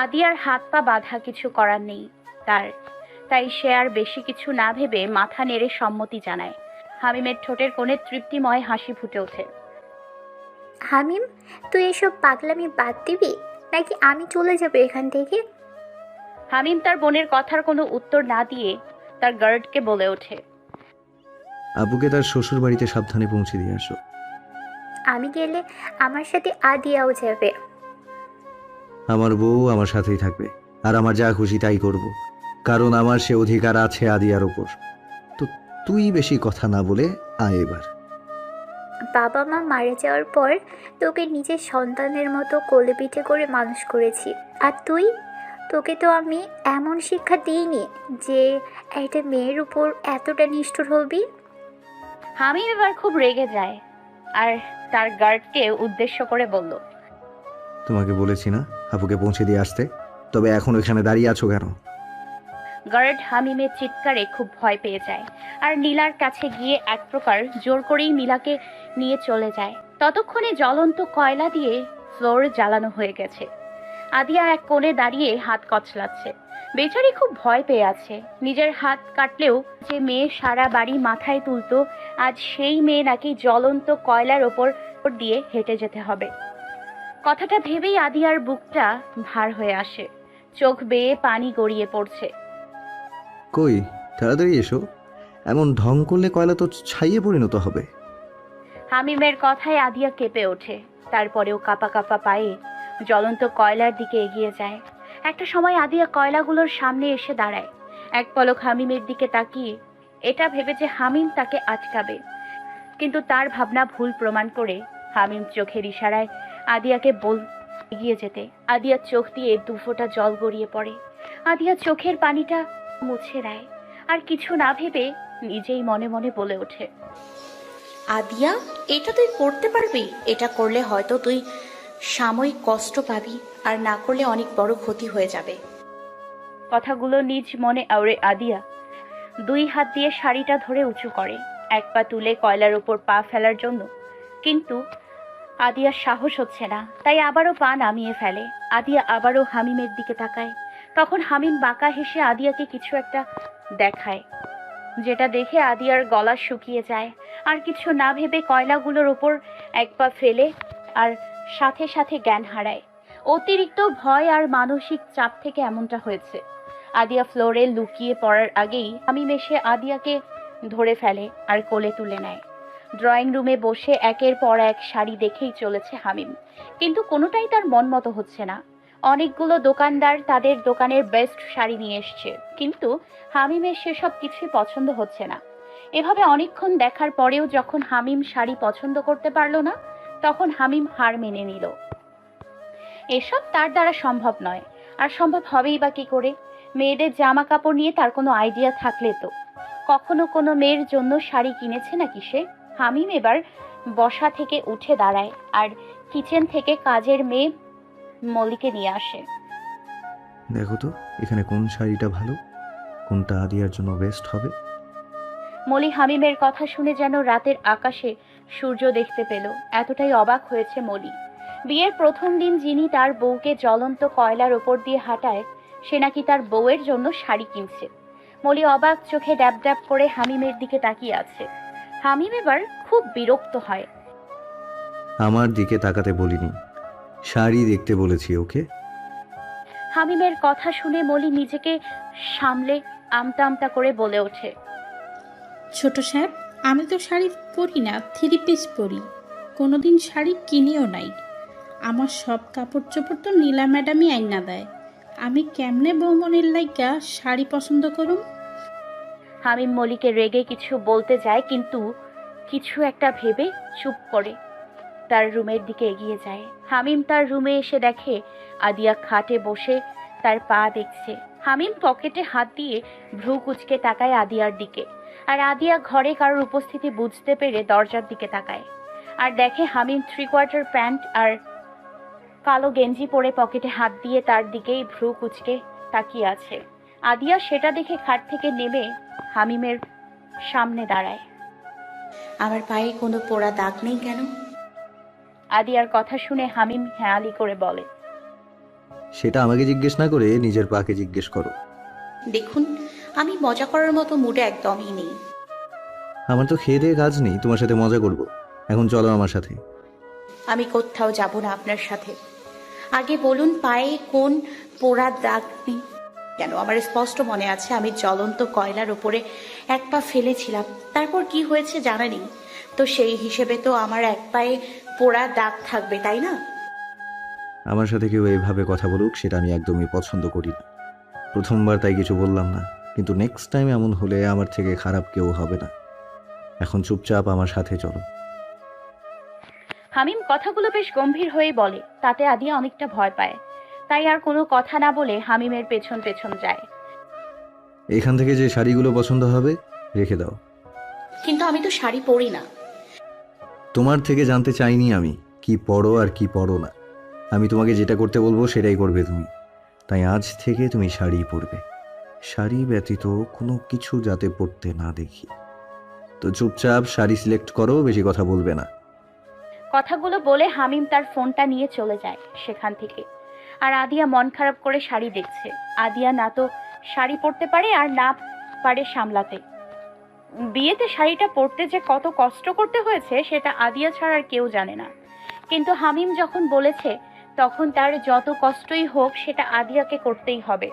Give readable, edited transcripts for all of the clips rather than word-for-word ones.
আদিয়ার হাত পা বাঁধা, কিছু করার নেই তার। তাই সে আর বেশি কিছু না ভেবে মাথা নেড়ে সম্মতি জানায়। হামিমের ঠোঁটের কোণে তৃপ্তিময় হাসি ফুটে ওঠে। হামিম, তুই এসব পাগলামি বাদ দিবি নাকি আমি চলে যাবো এখান থেকে? হামিম তার বোনের কথার কোনো উত্তর না দিয়ে তার গার্ডকে বলে ওঠে। আব্বুকে তার শ্বশুর বাড়িতে সাবধানে পৌঁছে দিয়ে আসো। আমি গেলে আমার সাথে আদিয়াও যাবে। আমার বউ আমার সাথেই থাকবে, আর আমার যা খুশি তাই করব, কারণ আমার সে অধিকার আছে আদিয়ার ওপর। তো তুই বেশি কথা না বলে আয় এবার। বাবা মা মারা যাওয়ার পর তোকে নিজের সন্তানের মতো কোলে পিঠে করে মানুষ করেছি। আর তুই, তোকে তো আমি এমন শিক্ষা দিইনি যে একটা মেয়ের উপর এতটা নিষ্ঠুর হবি। হামিম এবার খুব রেগে যায় আর তার গার্ডকে উদ্দেশ্য করে বলল, তোমাকে বলেছি না আব্বুকে পৌঁছে দিয়ে আসতে, তবে এখন ওখানে দাঁড়িয়ে আছো কেন? গার্ড হামিমের চিৎকারে খুব ভয় পেয়ে যায় আর নীলার কাছে গিয়ে এক প্রকার জোর করেই নীলাকে নিয়ে চলে যায়। ততক্ষণে জ্বলন্ত কয়লা দিয়ে ফ্লোর জ্বালানো হয়ে গেছে। আদিয়া এক কোণে দাঁড়িয়ে হাত কচলাচ্ছে। বেচারি খুব ভয় পেয়ে আছে। নিজের হাত কাটলেও যে মেয়ে সারা বাড়ি মাথায় তুলতো, আজ সেই মেয়ে নাকি জ্বলন্ত কয়লার ওপর দিয়ে হেঁটে যেতে হবে। কথাটা ভেবেই আদিয়ার বুকটা ভার হয়ে আসে, চোখ বেয়ে পানি গড়িয়ে পড়ছে। কই, তাড়াতাড়ি এসো, এমন ঢং করলে কয়লা তো ছাইয়ে পরিণত হবে। হামিমের কথায় আদিয়া কেঁপে ওঠে। তারপরেও কাঁপা কাঁপা পায়ে জ্বলন্ত কয়লার দিকে এগিয়ে যায়। একটা সময় আদিয়া কয়লাগুলোর সামনে এসে দাঁড়ায়, এক পলক হামিমের দিকে তাকিয়ে এটা ভেবে যে হামিম তাকে আটকাবে। কিন্তু তার ভাবনা ভুল প্রমাণ করে হামিম চোখের ইশারায় আদিয়াকে এগিয়ে যেতে। আদিয়ার চোখ দিয়ে দুফোঁটা জল গড়িয়ে পড়ে। আদিয়া চোখের পানিটা মুছে দেয় আর কিছু না ভেবে নিজেই মনে মনে বলে ওঠে, আদিয়া, এটা তুই করতে পারবি? এটা করলে হয়তো তুই সাময়িক কষ্ট পাবি, আর না করলে অনেক বড় ক্ষতি হয়ে যাবে। কথাগুলো নিজ মনে আওড়ে আদিয়া দুই হাত দিয়ে শাড়িটা ধরে উঁচু করে, এক পা তুলে কয়লার উপর পা ফেলার জন্য। কিন্তু আদিয়ার সাহস হচ্ছে না, তাই আবারও পা নামিয়ে ফেলে। আদিয়া আবারও হামিমের দিকে তাকায়। তখন হামিম বাঁকা হেসে আদিয়াকে কিছু একটা দেখায়, যেটা দেখে আদিয়ার গলা শুকিয়ে যায়। আর কিছু না ভেবে কয়লাগুলোর ওপর এক পা ফেলে আর সাথে সাথে জ্ঞান হারায়। অতিরিক্ত ভয় আর মানসিক চাপ থেকে এমনটা হয়েছে। আদিয়া ফ্লোরে লুকিয়ে পড়ার আগেই হামিম এসে আদিয়াকে ধরে ফেলে আর কোলে তুলে নেয়। ড্রয়িং রুমে বসে একের পর এক শাড়ি দেখেই চলেছে হামিম, কিন্তু কোনোটাই তার মন মতো হচ্ছে না। অনেকগুলো দোকানদার তাদের দোকানের বেস্ট শাড়ি নিয়ে এসছে, কিন্তু হামিমের সেসব কিছুই পছন্দ হচ্ছে না। এভাবে অনেকক্ষণ দেখার পরেও যখন হামিম শাড়ি পছন্দ করতে পারল না, তখন হামিম হার মেনে নিল। এসব তার দ্বারা সম্ভব নয়, আর সম্ভব হবেই বা কি করে? মেয়েদের জামা কাপড় নিয়ে তার কোনো আইডিয়া থাকলে তো কখনো কোনো মেয়ের জন্য শাড়ি কিনেছে নাকি সে? হামিম এবার বসা থেকে উঠে দাঁড়ায় আর কিচেন থেকে কাজের মেয়ে মলিকে নিয়ে আসে। দেখো তো এখানে কোন শাড়িটা ভালো, কোনটা আদিয়ার জন্য বেস্ট হবে। মলি হামিমের কথা শুনে যেন রাতের আকাশে সূর্য দেখতে পেল, এতটাই অবাক হয়েছে মলি। বিয়ের প্রথম দিন যিনি তার বউকে জ্বলন্ত কয়লার ওপর দিয়ে হাঁটায়, সে নাকি তার বউয়ের জন্য শাড়ি কিনছে। মলি অবাক চোখে ড্যাব ড্যাব করে হামিমের দিকে তাকিয়ে আছে। হামিম এবার খুব বিরক্ত হয়। আমার দিকে তাকাতে বলিনি, শাড়ি দেখতে বলেছি ওকে। হামিমের কথা শুনে মলি নিজেকে সামলে আমতা আমতা করে বলে ওঠে, ছোট সাহেব, আমি তো শাড়ি পরি না, থ্রি পিস পরি। কোনোদিন শাড়ি কিনিও নাই। আমার সব কাপড় চোপড় তো নীলা ম্যাডামই আইনা দেয়। আমি কেমনে বৌমনির লাইগা শাড়ি পছন্দ করুম? হামিম মলিকে রেগে কিছু বলতে যায়, কিন্তু কিছু একটা ভেবে চুপ করে তার রুমের দিকে এগিয়ে যায়। হামিম তার রুমে এসে দেখে আদিয়া খাটে বসে তার পা দেখছে। হামিম পকেটে হাত দিয়ে ভ্রু কুঁচকে তাকায় আদিয়ার দিকে, আর আদিয়া ঘরে কারোর উপস্থিতি বুঝতে পেরে দরজার দিকে তাকায় আর দেখে হামিম 3/4 প্যান্ট আর কালো গেঞ্জি পরে পকেটে হাত দিয়ে তার দিকেই ভ্রু কুঁচকে তাকিয়ে আছে। আদিয়া সেটা দেখে খাট থেকে নেমে হামিমের সামনে দাঁড়ায়। আমার পায়ে কোনো পোড়া দাগ নেই কেন? আদিয়ার কথা শুনে হামিম হেয়ালি করে বলে, সেটা আমাকে জিজ্ঞেস না করে নিজের পাকে জিজ্ঞেস করো। দেখুন, আমি মজা করার মতো মুডে একদমই নেই। আমার তো খেয়ে দিয়ে কাজ নেই তোমার সাথে মজা করব। এখন চলো আমার সাথে। আমি কোথাও যাব না আপনার সাথে। আগে বলুন, পায়ে কোন পোড়া দাগ নেই কেন? আমার স্পষ্ট মনে আছে আমি জ্বলন্ত কয়লার উপরে এক পা ফেলেছিলাম। তারপর কি হয়েছে জানা নেই। তো সেই হিসেবে তো আমার এক পায়ে পোড়া দাগ থাকবে, তাই না? আমার সাথে কেউ এইভাবে কথা বলুক সেটা আমি একদমই পছন্দ করি না। প্রথমবার তাই কিছু বললাম না, কিন্তু নেক্সট টাইম এমন হলে আমার থেকে খারাপ কেউ হবে না। এখন চুপচাপ আমার সাথে চলো। হামিম কথাগুলো বেশ গম্ভীর হয়ে বলে, তাতে আদিয়া অনেকটা ভয় পায়। তাই আর কোনো কথা না বলে হামিমের পেছন পেছন যায়। এখান থেকে যে শাড়িগুলো পছন্দ হবে রেখে দাও। কিন্তু আমি তো শাড়ি পরি না। তোমার থেকে জানতে চাইনি আমি কি পড়ো আর কি পড়ো না। আমি তোমাকে যেটা করতে বলবো সেটাই করবে তুমি। তাই আজ থেকে তুমি শাড়ি পরবে। শাড়ি ব্যতীত কোনো কিছু যাতে পরতে না দেখি। তো চুপচাপ শাড়ি সিলেক্ট করো, বেশি কথা বলবে না। কথাগুলো বলে হামিম তার ফোনটা নিয়ে চলে যায় সেখান থেকে। আর আদিয়া মন খারাপ করে শাড়ি দেখছে। আদিয়া না তো শাড়ি পরতে পারে আর না পারে সামলাতে। বিয়েতে শাড়িটা পরতে যে কত কষ্ট করতে হয়েছে সেটা আদিয়া ছাড়া আর কেউ জানে না। কিন্তু হামিম যখন বলেছে তখন তার যত কষ্টই হোক সেটা আদিয়াকে করতেই হবে,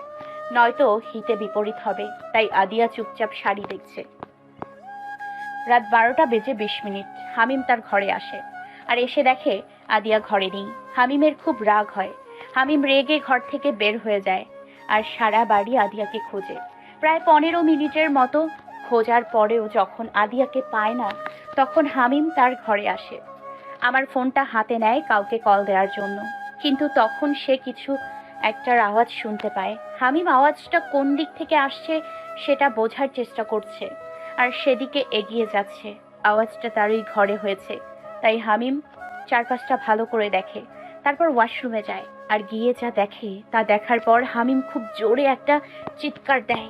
নয়তো হিতে বিপরীত হবে। তাই আদিয়া চুপচাপ শাড়ি দেখছে। রাত 12:20 হামিম তার ঘরে আসে আর এসে দেখে আদিয়া ঘরে নেই। হামিমের খুব রাগ হয়। হামিম রেগে ঘর থেকে বের হয়ে যায় আর সারা বাড়ি আদিয়াকে খোঁজে। প্রায় 15 মিনিটের মতো খোঁজার পরেও যখন আদিয়াকে পায় না, তখন হামিম তার ঘরে আসে। আমার ফোনটা হাতে নেয় কাউকে কল দেওয়ার জন্য, কিন্তু তখন সে কিছু একটার আওয়াজ শুনতে পায়। হামিম আওয়াজটা কোন দিক থেকে আসছে সেটা বোঝার চেষ্টা করছে আর সেদিকে এগিয়ে যাচ্ছে। আওয়াজটা তারই ঘরে হয়েছে। তাই হামিম চারপাশটা ভালো করে দেখে, তারপর ওয়াশরুমে যায়। আর গিয়ে যা দেখে তা দেখার পর হামিম খুব জোরে একটা চিৎকার দেয়,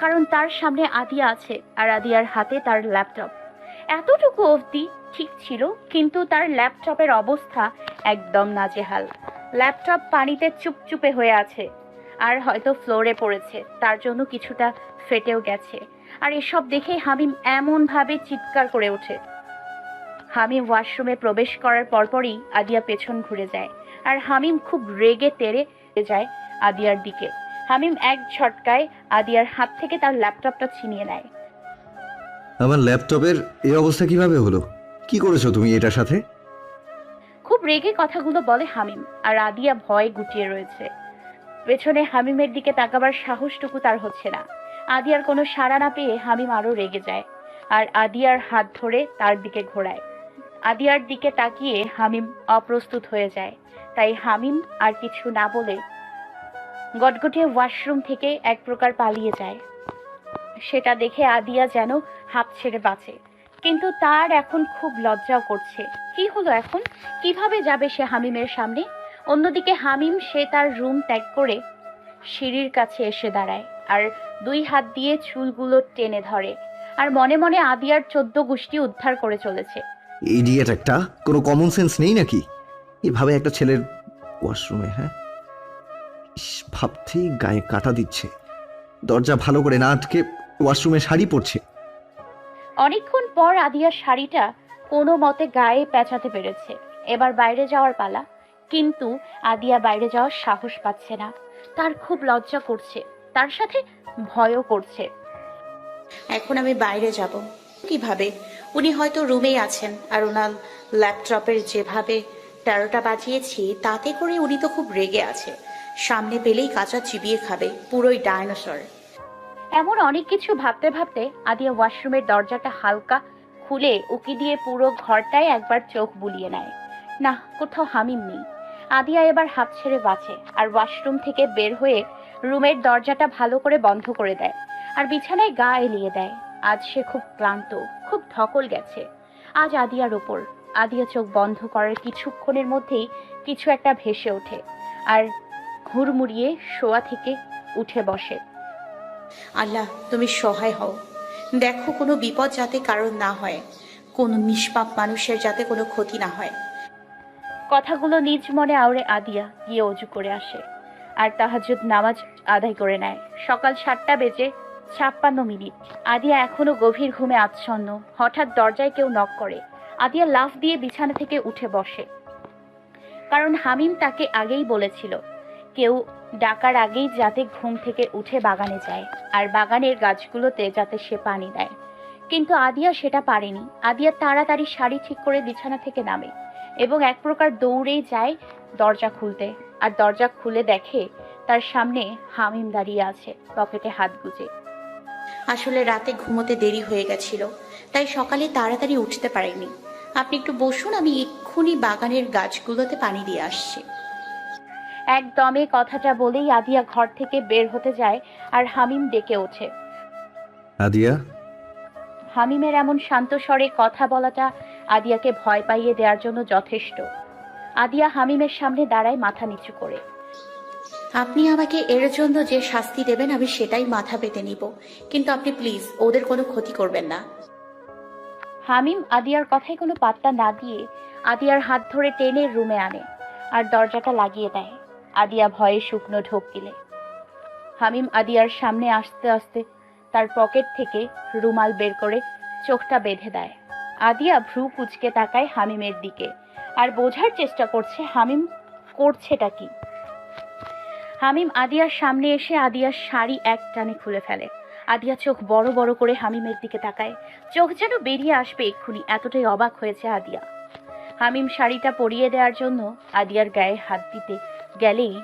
কারণ তার সামনে আদিয়া আছে আর আদিয়ার হাতে তার ল্যাপটপ। এতটুকু অবধি ঠিক ছিল, কিন্তু তার ল্যাপটপের অবস্থা একদম নাজেহাল। ল্যাপটপ পানিতে চুপচুপে হয়ে আছে আর হয়তো ফ্লোরে পড়েছে, তার জন্য কিছুটা ফেটেও গেছে। আর এসব দেখে হামিম এমনভাবে চিৎকার করে ওঠে। হামিম ওয়াশরুমে প্রবেশ করার পরপরই আদিয়া পেছন ঘুরে যায় আর হামিম খুব রেগে তেড়ে যায় আদিয়ার দিকে। হামিম এক ঝটকায় আদিয়ার হাত থেকে তার ল্যাপটপটা ছিনিয়ে নেয়। আমার ল্যাপটপের এই অবস্থা কিভাবে হলো? কি করেছো তুমি এটার সাথে? খুব রেগে কথাগুলো বলে হামিম আর আদিয়া ভয়ে গুটিয়ে রয়েছে। পেছনে হামিমের দিকে তাকাবার সাহসটুকু তার হচ্ছে না। আদিয়ার কোনো সাড়া না পেয়ে হামিম আরো রেগে যায় আর আদিয়ার হাত ধরে তার দিকে ঘোরায়। আদিয়ার দিকে তাকিয়ে হামিম অপ্রস্তুত হয়ে যায়। তাই হামিম আর কিছু না বলে গটগটিয়ে ওয়াশরুম থেকে এক প্রকার পালিয়ে যায়। সেটা দেখে আদিয়া যেন হাঁপ ছেড়ে বাঁচে, কিন্তু তার এখন খুব লজ্জাও করছে। কি হলো এখন? কিভাবে যাবে সে হামিমের সামনে? অন্যদিকে হামিম সে তার রুম ত্যাগ করে সিঁড়ির কাছে এসে দাঁড়ায় আর 2 হাত দিয়ে চুলগুলো টেনে ধরে আর মনে মনে আদিয়ার 14 গোষ্ঠী উদ্ধার করে চলেছে। ইডিয়েট একটা, কোনো কমন সেন্স নেই নাকি? এভাবে একটা ছেলের ওয়াশরুমে, হ্যাঁ? ভাবতেই গায়ে কাটা দিচ্ছে। দরজা ভালো করে না আটকে ওয়াশরুমে শাড়ি পরছে। অনেকক্ষণ পর আদিয়ার শাড়িটা কোনো মতে গায়ে পেঁচাতে পেরেছে। এবার বাইরে যাওয়ার পালা, কিন্তু আদিয়া বাইরে যাওয়ার সাহস পাচ্ছে না। তার খুব লজ্জা করছে, তার সাথে ভয়ও করছে। এখন আমি বাইরে যাব কিভাবে? উনি হয়তো রুমেই আছেন, আর ওনার ল্যাপটপের যেভাবে 13টা বাজিয়েছি তাতে করে উনি তো খুব রেগে আছে। সামনে পেলেই কাঁচা চিবিয়ে খাবে, পুরোই ডায়নোসর। এমন অনেক কিছু ভাবতে ভাবতে আদিয়া ওয়াশরুমের দরজাটা হালকা খুলে উকি দিয়ে পুরো ঘরটায় একবার চোখ বুলিয়ে নেয়। না, কোথাও হামিম নেই। আদিয়া এবার হাঁপ ছেড়ে বাঁচে আর ওয়াশরুম থেকে বের হয়ে রুমের দরজাটা ভালো করে বন্ধ করে দেয় আর বিছানায় গা এলিয়ে দেয়। আজ সে খুব ক্লান্ত, খুব ধকল গেছে আজ আদিয়ার ওপর। আদিয়া চোখ বন্ধ করার কিছুক্ষণের মধ্যেই কিছু একটা ভেসে ওঠে আর হুড়মুড়িয়ে শোয়া থেকে উঠে বসে। আল্লাহ, তুমি সহায় হও। দেখো কোনো বিপদ যাতে কারণ না হয়, কোনো নিষ্পাপ মানুষের যাতে কোনো ক্ষতি না হয়। কথাগুলো নিজ মনে আওড়ে আদিয়া গিয়ে অজু করে আসে আর তাহাজ্জুদ নামাজ আদায় করে নেয়। সকাল 7:56 আদিয়া এখনো গভীর ঘুমে আচ্ছন্ন। হঠাৎ দরজায় কেউ নক করে। আদিয়া লাফ দিয়ে বিছানা থেকে উঠে বসে, কারণ হামিম তাকে আগেই বলেছিল কেউ ডাকার আগেই যাতে ঘুম থেকে উঠে বাগানে যায় আর বাগানের গাছগুলোতে যাতে সে পানি দেয়। কিন্তু আদিয়া সেটা পারেনি। আদিয়া তাড়াতাড়ি শাড়ি ঠিক করে বিছানা থেকে নামে এবং এক প্রকার দৌড়েই যায় দরজা খুলতে। আর দরজা খুলে দেখে তার সামনে হামিম দাঁড়িয়ে আছে, পকেটে হাত গুজে। আসলে রাতে ঘুমোতে দেরি হয়ে গেছিল, তাই সকালে তাড়াতাড়ি উঠতে পারিনি। আপনি একটু বসুন, আমি এক্ষুনি বাগানের গাছগুলোতে পানি দিয়ে আসছি। একদমে কথাটা বলেই আদিয়া ঘর থেকে বের হতে যায় আর হামিম ডেকে ওঠে। আদিয়া, হামিমের এমন শান্ত স্বরে কথা বলাটা আদিয়াকে ভয় পাইয়ে দেওয়ার জন্য যথেষ্ট। আদিয়া হামিমের সামনে দাঁড়ায় মাথা নিচু করে। আপনি আমাকে এর জন্য যে শাস্তি দেবেন আমি সেটাই মাথা পেতে নিব, কিন্তু আপনি প্লিজ ওদের কোনো ক্ষতি করবেন না। হামিম আদিয়ার কথায় কোনো পাত্তা না দিয়ে আদিয়ার হাত ধরে টেনে রুমে আনে আর দরজাটা লাগিয়ে দেয়। আদিয়া ভয়ে শুকনো ঢোক গিলে। হামিম আদিয়ার সামনে আসতে আসতে তার পকেট থেকে রুমাল বের করে চোখটা বেঁধে দেয়। আদিয়া ভ্রু কুঁচকে তাকায় হামিমের দিকে আর বোঝার চেষ্টা করছে হামিম করছেটা কি। হামিম আদিয়ার সামনে এসে আদিয়ার শাড়ি এক টানে খুলে ফেলে। আদিয়া চোখ বড় বড় করে হামিমের দিকে তাকায়, চোখ যেন বেরিয়ে আসবে এক্ষুনি, এতটাই অবাক হয়েছে আদিয়া। হামিম শাড়িটা পরিয়ে দেওয়ার জন্য আদিয়ার গায়ে হাত দিতে গেলেই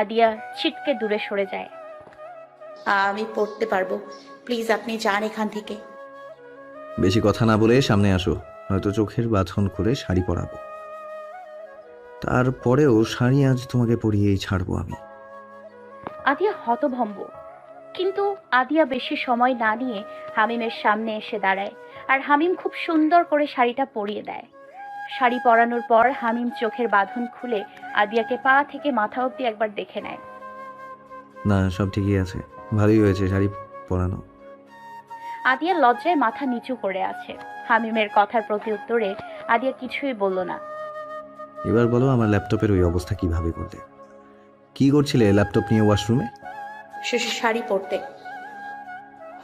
আদিয়া ছিটকে দূরে সরে যায়। আমি পড়তে পারবো, প্লিজ আপনি যান এখান থেকে। বেশি কথা না বলে সামনে আসো, নয়তো চোখের বাঁধন খুলে শাড়ি পরাবো। তারপরেও শাড়ি আজ তোমাকে পরিয়েই ছাড়বো আমি। আদিয়া হতভম্ব, কিন্তু আদিয়া বেশি সময় না নিয়ে হামিমের সামনে এসে দাঁড়ায় আর হামিম খুব সুন্দর করে শাড়িটা পরিয়ে দেয়। শাড়ি পরানোর পর হামিম চোখের বাঁধন খুলে আদিয়াকে পা থেকে মাথা অবধি একবার দেখে নেয়। না, সব ঠিকই আছে, ভালোই হয়েছে শাড়ি পরানো। আদিয়া লজ্জায় মাথা নিচু করে আছে। হামিমের কথার প্রতি উত্তরে আদিয়া কিছুই বলল না। এবার বলো, আমার ল্যাপটপের ওই অবস্থা কিভাবে করলে? কি করছিলে ল্যাপটপ নিয়ে ওয়াশরুমে? শাড়ি পরতে।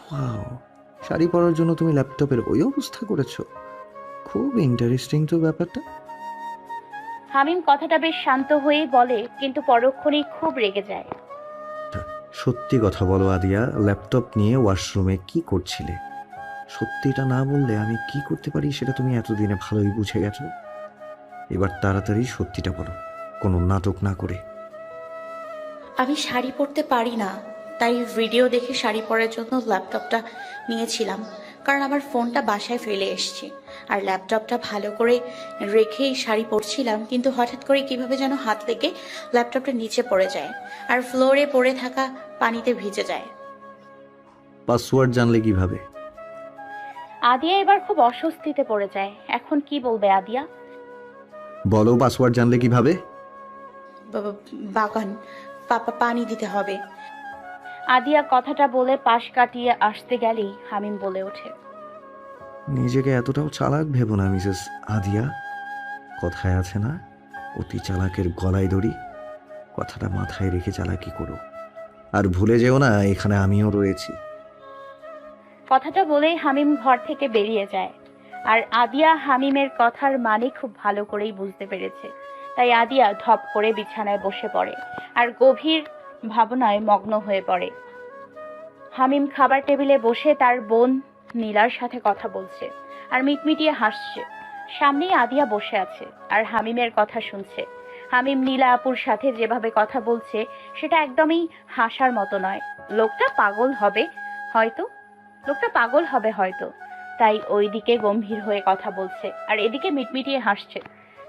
ওয়াও, শাড়ি পরার জন্য তুমি ল্যাপটপের ওই অবস্থা করেছো? খুব ইন্টারেস্টিং তো ব্যাপারটা। হামিম কথাটা বেশ শান্ত হয়ে বলে, কিন্তু পরক্ষণেই খুব রেগে যায়। সত্যি কথা বলো আদিয়া, ল্যাপটপ নিয়ে ওয়াশরুমে কি করছিলে? সত্যিটা না বললে আমি কি করতে পারি সেটা তুমি এতদিনে ভালোই বুঝে গেছো। এবার তাড়াতাড়ি সত্যিটা বলো, কোনো নাটক না করে। আমি শাড়ি পরতে পারি না, তাই ভিডিও দেখে শাড়ি পরার জন্য ল্যাপটপটা নিয়েছিলাম, কারণ আমার ফোনটা বাসায় ফেলে এসেছি আর ল্যাপটপটা ভালো করে রেখেই শাড়ি পরছিলাম, কিন্তু হঠাৎ করে কিভাবে যেন হাত লেগে ল্যাপটপটা নিচে পড়ে যায় আর ফ্লোরে পড়ে থাকা পানিতে ভিজে যায়। পাসওয়ার্ড জানলে কিভাবে? আদিয়া এবার খুব অস্বস্তিতে পড়ে যায়। এখন কি বলবে আদিয়া? বলো, পাসওয়ার্ড জানলে কিভাবে? বাগান পানি দিতে হবে। আদিয়া কথাটা বলে পাশ কাটিয়ে আসতে গেলেই হামিম বলে ওঠে, নিজেকে এতটাও চালাক ভেবো না মিসেস আদিয়া। কথায় আছে না, অতি চালাকের গলায় দড়ি। কথাটা মাথায় রেখে চালাকি করো, আর ভুলে যেও না এখানে আমিও রয়েছি। কথাটা বলেই হামিম ঘর থেকে বেরিয়ে যায়। আর আদিয়া হামিমের কথার মানে খুব ভালো করেই বুঝতে পেরেছে। তাই আদিয়া ধপ করে বিছানায় বসে পড়ে আর গভীর ভাবনায় মগ্ন হয়ে পড়ে। হামিম খাবার টেবিলে বসে তার বোন নীলার সাথে কথা বলছে আর মিটমিটিয়ে হাসছে। সামনেই আদিয়া বসে আছে আর হামিমের কথা শুনছে। হামিম নীলা আপুর সাথে যেভাবে কথা বলছে সেটা একদমই হাসার মতো নয়। লোকটা পাগল হবে হয়তো, তাই ওইদিকে গম্ভীর হয়ে কথা বলছে আর এদিকে মিটমিটিয়ে হাসছে।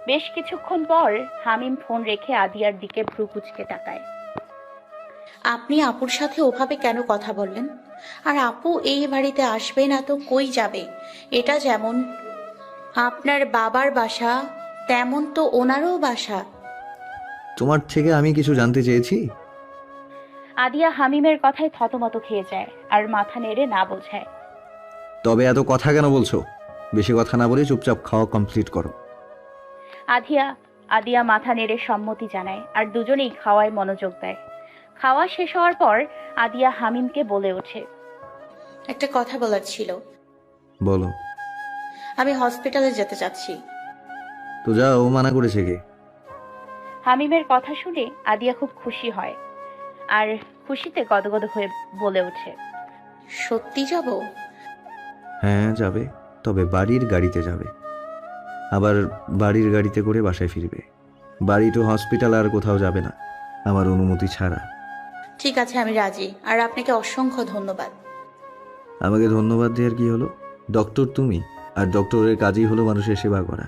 বেশ কিছুক্ষণ পর হামিম ফোন রেখে আদিয়ার দিকে ভ্রু কুঁচকে তাকায়। আপনি আপুর সাথে ওভাবে কেন কথা বললেন? আর আপু এই বাড়িতে আসবে না তো কই যাবে? এটা যেমন আপনার বাবার বাসা, তেমন তো ওনারও বাসা। তোমার থেকে আমি কিছু জানতে চেয়েছি? আদিয়া হামিমের কথায় থতমত খেয়ে যায় আর মাথা নেড়ে না বোঝায়। তবে এত কথা কেন বলছো? বেশি কথা না বলে চুপচাপ খাওয়া কমপ্লিট করো। আদিয়া মাথা নেড়ে সম্মতি জানায় আর দুজনেই খাওয়ায় মনোযোগ দেয়। খাওয়া শেষ হওয়ার পর আদিয়া হামিমকে বলে ওঠে, একটা কথা বলার ছিল। বলো। আমি হসপিটালে যেতে চাচ্ছি। তো যাও, মানা করেছে কে? হামিমের কথা শুনে আদিয়া খুব খুশি হয় আর খুশিতে গদগদ হয়ে বলে ওঠে, সত্যি যাব? হ্যাঁ যাবে, তবে বাড়ির গাড়িতে যাবে। আবার বাড়ির গাড়িতে করে বাসায় ফিরবে। বাড়ি তো হসপিটাল আর কোথাও যাবে না আমার অনুমতি ছাড়া। ঠিক আছে, আমি রাজি। আর আপনাকে অসংখ্য ধন্যবাদ। আমাকে ধন্যবাদ দেওয়ার কি হলো? ডক্টর তুমি, আর ডক্টরের কাজই হলো মানুষের সেবা করা।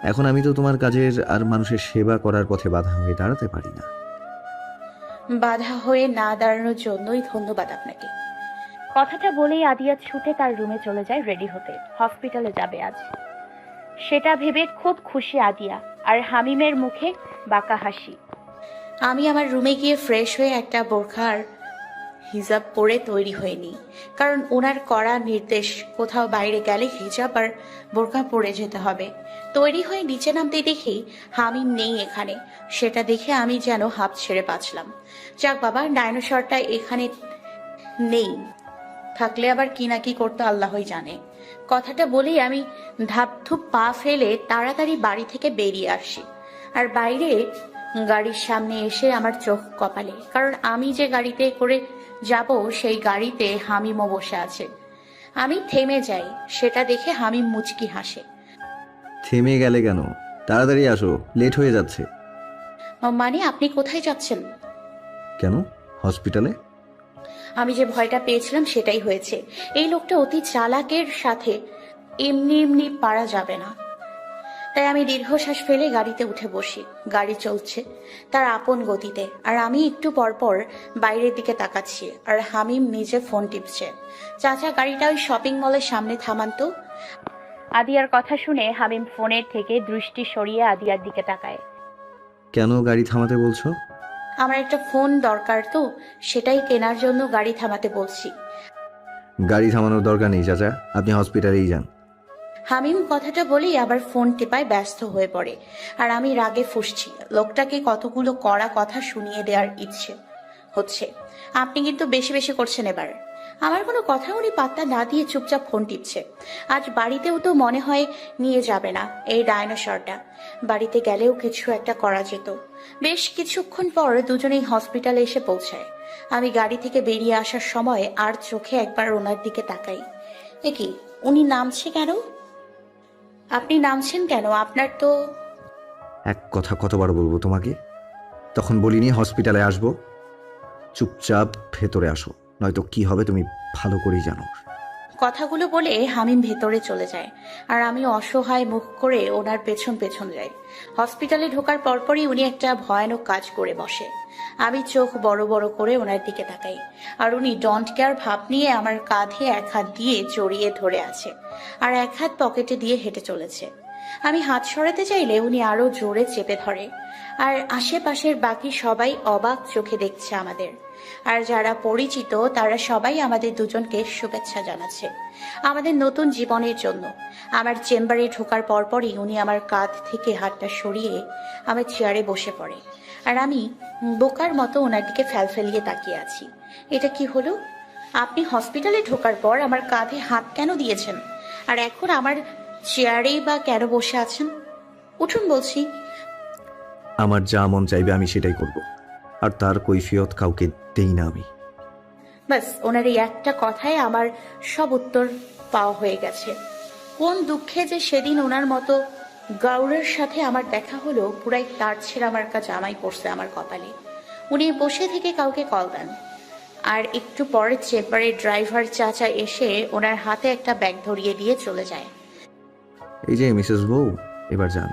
এখন আমি তো তোমার কাজের আর মানুষের সেবা করার পথে বাধা হয়ে দাঁড়াতে পারি না। বাধা হয়ে না দাঁড়ানোর জন্যই ধন্যবাদ আপনাকে। কথাটা বলেই আদিয়া ছুটে তার রুমে চলে যায় রেডি হতে। হসপিটালে যাবে আজ, সেটা ভেবে খুব খুশি আদিয়া। আর হামিমের মুখে বাঁকা হাসি। আমি আমার রুমে গিয়ে ফ্রেশ হয়ে একটা বোরখার হিজাব পরে তৈরি হয়ে নিই, কারণ ওনার কড়া নির্দেশ কোথাও বাইরে গেলে হিজাব আর বোরখা পরে যেতে হবে। তৈরি হয়ে নিচে নামতে দেখি হামিম নেই এখানে। সেটা দেখে আমি যেন হাঁপ ছেড়ে বাঁচলাম। যাক বাবা, ডাইনোসরটা এখানে নেই, থাকলে আবার কি না কি করতো আল্লাহই জানে। কথাটা বলেই আমি ধাপধুপ পা ফেলে তাড়াতাড়ি বাড়ি থেকে বেরিয়ে আসি। আর বাইরে গাড়ির সামনে এসে আমার চোখ কপালে, কারণ আমি যে গাড়িতে করে যাব সেই গাড়িতে হামিমও বসে আছে। আমি থেমে যাই, সেটা দেখে হামিম মুচকি হাসে। থেমে গেলে কেন? তাড়াতাড়ি আসো, লেট হয়ে যাচ্ছে। মানে আপনি কোথায় যাচ্ছেন? কেন? হসপিটালে। আমি যে ভয়টা পেয়েছিলাম সেটাই হয়েছে। এই লোকটা অতি চালাকের সাথে এমনি এমনি পারা যাবে না। তাই আমি দীর্ঘশ্বাস ফেলে গাড়িতে উঠে বসি। গাড়ি চলছে তার আপন গতিতে, আর আমি একটু পরপর বাইরের দিকে তাকাচ্ছি। আর হামিম নিজে ফোন টিপছে। চাচা, গাড়িটা ওই শপিং মলের সামনে থামান তো। আদিয়ার কথা শুনে হামিম ফোনের থেকে দৃষ্টি সরিয়ে আদিয়ার দিকে তাকায়। কেন গাড়ি থামাতে বলছো? আমার একটা ফোন দরকার তো, সেটাই কেনার জন্য গাড়ি থামাতে বলছি। গাড়ি থামানোর দরকার নেই চাচা, আপনি হসপিটালেই যান। হামিম কথাটা বলেই আবার ফোন টেপায় ব্যস্ত হয়ে পড়ে। আর আমি রাগে ফুঁসছি। লোকটাকে কতগুলো কড়া কথা শুনিয়ে দেওয়ার ইচ্ছে হচ্ছে। আপনি কিন্তু বেশি বেশি করছেন এবার। আমার কোনো কথা উনি পাত্তা না দিয়ে চুপচাপ ফোন টিপছে। আজ বাড়িতেও তো মনে হয় নিয়ে যাবে না এই ডাইনোসরটা। বাড়িতে গেলেও কিছু একটা করা যেত। বেশ কিছুক্ষণ পর দুজনেই হসপিটালে এসে পৌঁছায়। আমি গাড়ি থেকে বেরিয়ে আসার সময় আর চোখে একবার ওনার দিকে তাকাই। এ কি, উনি নামছে কেন? আপনি নামছেন কেন? আপনার তো... এক কথা কতবার বলবো তোমাকে? তখন বলিনি হসপিটালে আসবো? চুপচাপ ভেতরে আসো, নয়তো কি হবে তুমি ভালো করেই জানো। কথাগুলো বলে হামিম ভেতরে চলে যায়। আর আমি অসহায় মুখ করে ওনার পেছন পেছন যাই। হসপিটালে ঢোকার পরপরই উনি একটা ভয়ানক কাজ করে বসে। আমি চোখ বড় বড় করে ওনার দিকে তাকাই। আর উনি ডোন্ট কেয়ার ভাব নিয়ে আমার কাঁধে এক হাত দিয়ে জড়িয়ে ধরে আছে, আর এক হাত পকেটে দিয়ে হেঁটে চলেছে। আমি হাত সরাতে চাইলে উনি আরো জোরে চেপে ধরে। আর আশেপাশের বাকি সবাই অবাক চোখে দেখছে আমাদের। আর যারা পরিচিত তারা সবাই আমাদের দুজনকে শুভেচ্ছা জানাচ্ছে আমাদের নতুন জীবনের জন্য। আমার চেম্বারে ঢোকার পরপরই উনি আমার কাঁধ থেকে হাতটা সরিয়ে আমার চেয়ারে বসে পড়ে। আর আমি বোকার মতো ওনার দিকে ফেলিয়ে তাকিয়ে আছি। এটা কি হলো? আপনি হসপিটালে ঢোকার পর আমার কাঁধে হাত কেন দিয়েছেন? আর এখন আমার চেয়ারেই বা কেন বসে আছেন? উঠুন বলছি। আমার যা মন চাইবে আমি সেটাই করব, আর তার কৈফিয়ত কাউকে দেই না আমি। ব্যাস, ওনার এই একটা কথায় আমার সব উত্তর পাওয়া হয়ে গেছে। কোন দুঃখে যে সেদিন ওনার মতো গাউরের সাথে আমার দেখা হলো, পুরাই তার ছেঁড়া মার্কা জামাই পড়ছে আমার কপালে। উনি বসে থেকে কাউকে কল দেন। আর একটু পরে চেম্বারের ড্রাইভার চাচা এসে ওনার হাতে একটা ব্যাগ ধরিয়ে দিয়ে চলে যায়। এই যে মিসেস বউ, এবার যান।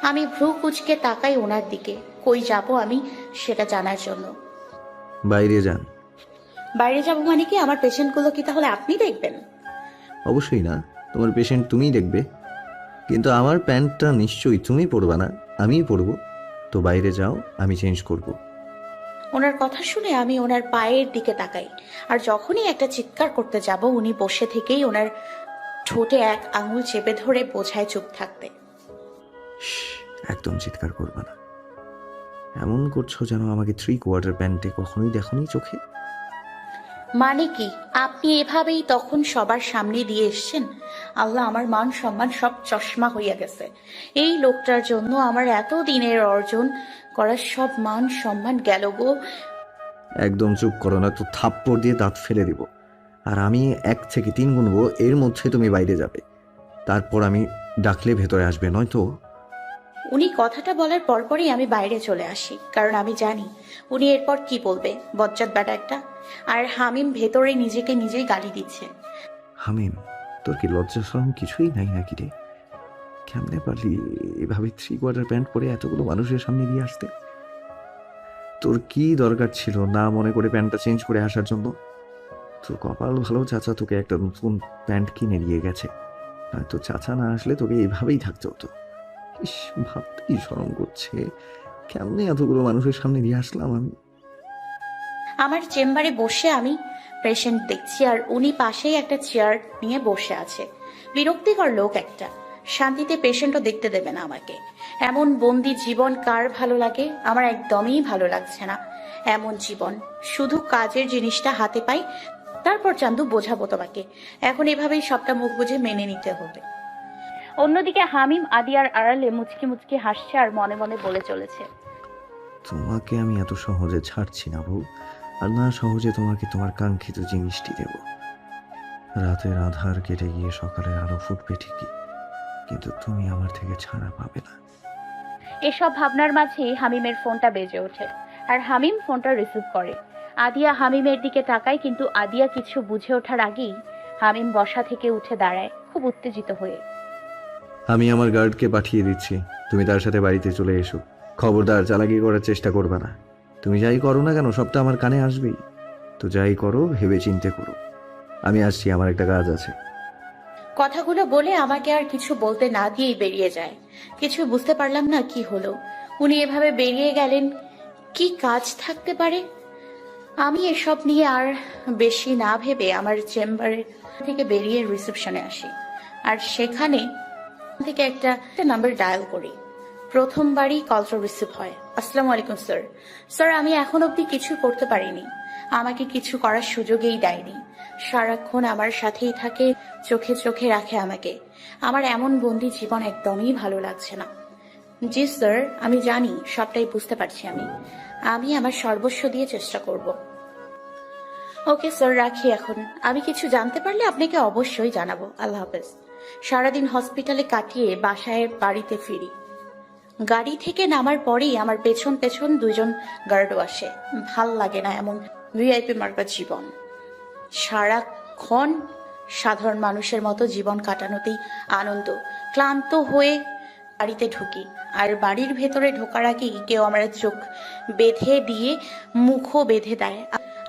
আমি ভ্রু কুচকে তাকাই ওনার দিকে। কই যাব আমি সেটা জানার জন্য। বাইরে যান। বাইরে যাব মানে কি? আমার পেশেন্টগুলো কি তাহলে আপনি দেখবেন? অবশ্যই না, তোমার পেশেন্ট তুমিই দেখবে, কিন্তু আমার প্যান্টটা নিশ্চয়ই তুমি পরবা না, আমিই পরবো। তো বাইরে যাও, আমি চেঞ্জ করব। ওনার কথা শুনে আমি ওনার পায়ের দিকে তাকাই। আর যখনই একটা চিৎকার করতে যাব, উনি বসে থেকেই ওনার ঠোঁটে এক আঙুল চেপে ধরে বোঝায় চুপ থাকতে। একদম চিৎকার করবা না, এমন করছো যেন আমাকে 3/4 প্যান্টে কখনোই দেখোনি চোখে। মানে কি আপনি এভাবেই তখন সবার সামনে দিয়ে এসছেন? আল্লাহ, আমার মান সম্মান সব চশমা হইয়া গেছে। এই লোকটার জন্য আমার এত দিনের অর্জন করা সব মান সম্মান গেল গো। একদম চুপ করো না তো থাপ্পড় দিয়ে দাঁত ফেলে দিব। আর আমি 1 থেকে 3 গুনবো, এর মধ্যে তুমি বাইরে যাবে। তারপর আমি ডাকলে ভেতরে আসবে, নয়তো। উনি কথাটা বলার পরপরই আমি বাইরে চলে আসি, কারণ আমি জানি উনি এরপর কি বলবে। বজ্জাত ব্যাটা একটা। আর হামিম ভেতরে নিজেকে নিজেই গালি দিচ্ছে। হামিম, তোর কি লজ্জা শরম কিছুই নাই নাকি রে? কেমনে পারলি এভাবে 3/4 প্যান্ট পরে এতগুলো মানুষের সামনে দিয়ে আসতে? তোর কি দরকার ছিল না মনে করে প্যান্টটা চেঞ্জ করে আসার জন্য? তোর কপাল ভালো, চাচা তোকে একটা নতুন প্যান্ট কিনে দিয়ে গেছে। নয়তো চাচা না আসলে তোকে এইভাবেই থাকতে হতো। ইস, ভাবতেই শরম করছে, কেমনে এতগুলো মানুষের সামনে দিয়ে আসলাম আমি। আমার চেম্বারে বসে আমি পেশেন্ট দেখছি, আর উনি পাশেই একটা চেয়ার নিয়ে বসে আছে। বিরক্তিকর লোক একটা। শান্তিতে পেশেন্টও দেখতে দেবে না আমাকে। এমন বন্দি জীবন কার ভালো লাগে? আমার একদমই ভালো লাগছে না এমন জীবন। শুধু কাজের জিনিসটা হাতে পাই, তারপর চান্দু বোঝাবো তোমাকে। এখন এভাবেই সবটা মুখ বুঝে মেনে নিতে হবে। অন্যদিকে হামিম আদিয়ার আড়ালে মুচকি মুচকি হাসছে আর মনে মনে বলে চলেছে, তোমাকে আমি এত সহজে ছাড়ছি না বউ, আর না সহজে তোমাকে তোমার কাঙ্ক্ষিত জিনিসটি দেব। রাতের আধার কেটে গিয়ে সকালের আলো ফুটবে ঠিকই, কিন্তু তুমি আমার থেকে ছাড়া পাবে না। এসব ভাবনার মাঝেই হামিমের ফোনটা বেজে ওঠে আর হামিম ফোনটা রিসিভ করে। আদিয়া হামিমের দিকে তাকায়, কিন্তু আদিয়া কিছু বুঝে ওঠার আগেই হামিম বসা থেকে উঠে দাঁড়ায় খুব উত্তেজিত হয়ে। আমি আমার গার্ডকে পাঠিয়ে দিচ্ছি, তুমি তার সাথে বাড়িতে চলে এসো। খবরদার চালাকি করার চেষ্টা করবে না। তুমি যাই করো না কেন সবটা আমার কানে আসবেই। তো যাই করো ভেবে চিন্তে করো। আমি আসছি, আমার একটা কাজ আছে। কথাগুলো বলে আমাকে আর কিছু বলতে না দিয়েই বেরিয়ে যায়। কিছু বুঝতে পারলাম না কি হলো। উনি এভাবে বেরিয়ে গেলেন, কি কাজ থাকতে পারে? আমি এসব নিয়ে আর বেশি না ভেবে আমার চেম্বারে থেকে বেরিয়ে রিসেপশনে আসি, আর সেখানে থেকে একটা নাম্বার ডায়াল করি। প্রথমবারই কলটা রিসিভ হয়। আসসালামু আলাইকুম স্যার। স্যার, আমি এখন অবধি কিছু করতে পারিনি। আমাকে কিছু করার সুযোগই দেয়নি। সারাক্ষণ আমার সাথেই থাকে, চোখে চোখে রাখে আমাকে। আমার এমন বন্দি জীবন একদমই ভালো লাগছে না। জি স্যার, আমি জানি, সবটাই বুঝতে পারছি। আমি আমার সর্বস্ব দিয়ে চেষ্টা করব। ওকে স্যার, রাখি এখন। আমি কিছু জানতে পারলে আপনাকে অবশ্যই জানাবো। আল্লাহ হাফেজ। সারাদিন হসপিটালে কাটিয়ে বাসায় বাড়িতে ফিরি। গাড়ি থেকে নামার পরেই আমার পেছন পেছন 2 জন গার্ডও আসে। ভাল লাগে না এমন ভিআইপি মার্কা জীবন। সারাক্ষণ সাধারণ মানুষের মতো জীবন কাটানোতেই আনন্দ। ক্লান্ত হয়ে বাড়িতে ঢুকি, আর বাড়ির ভেতরে ঢোকার আগেই কেউ আমার চোখ বেঁধে দিয়ে মুখও বেঁধে দেয়।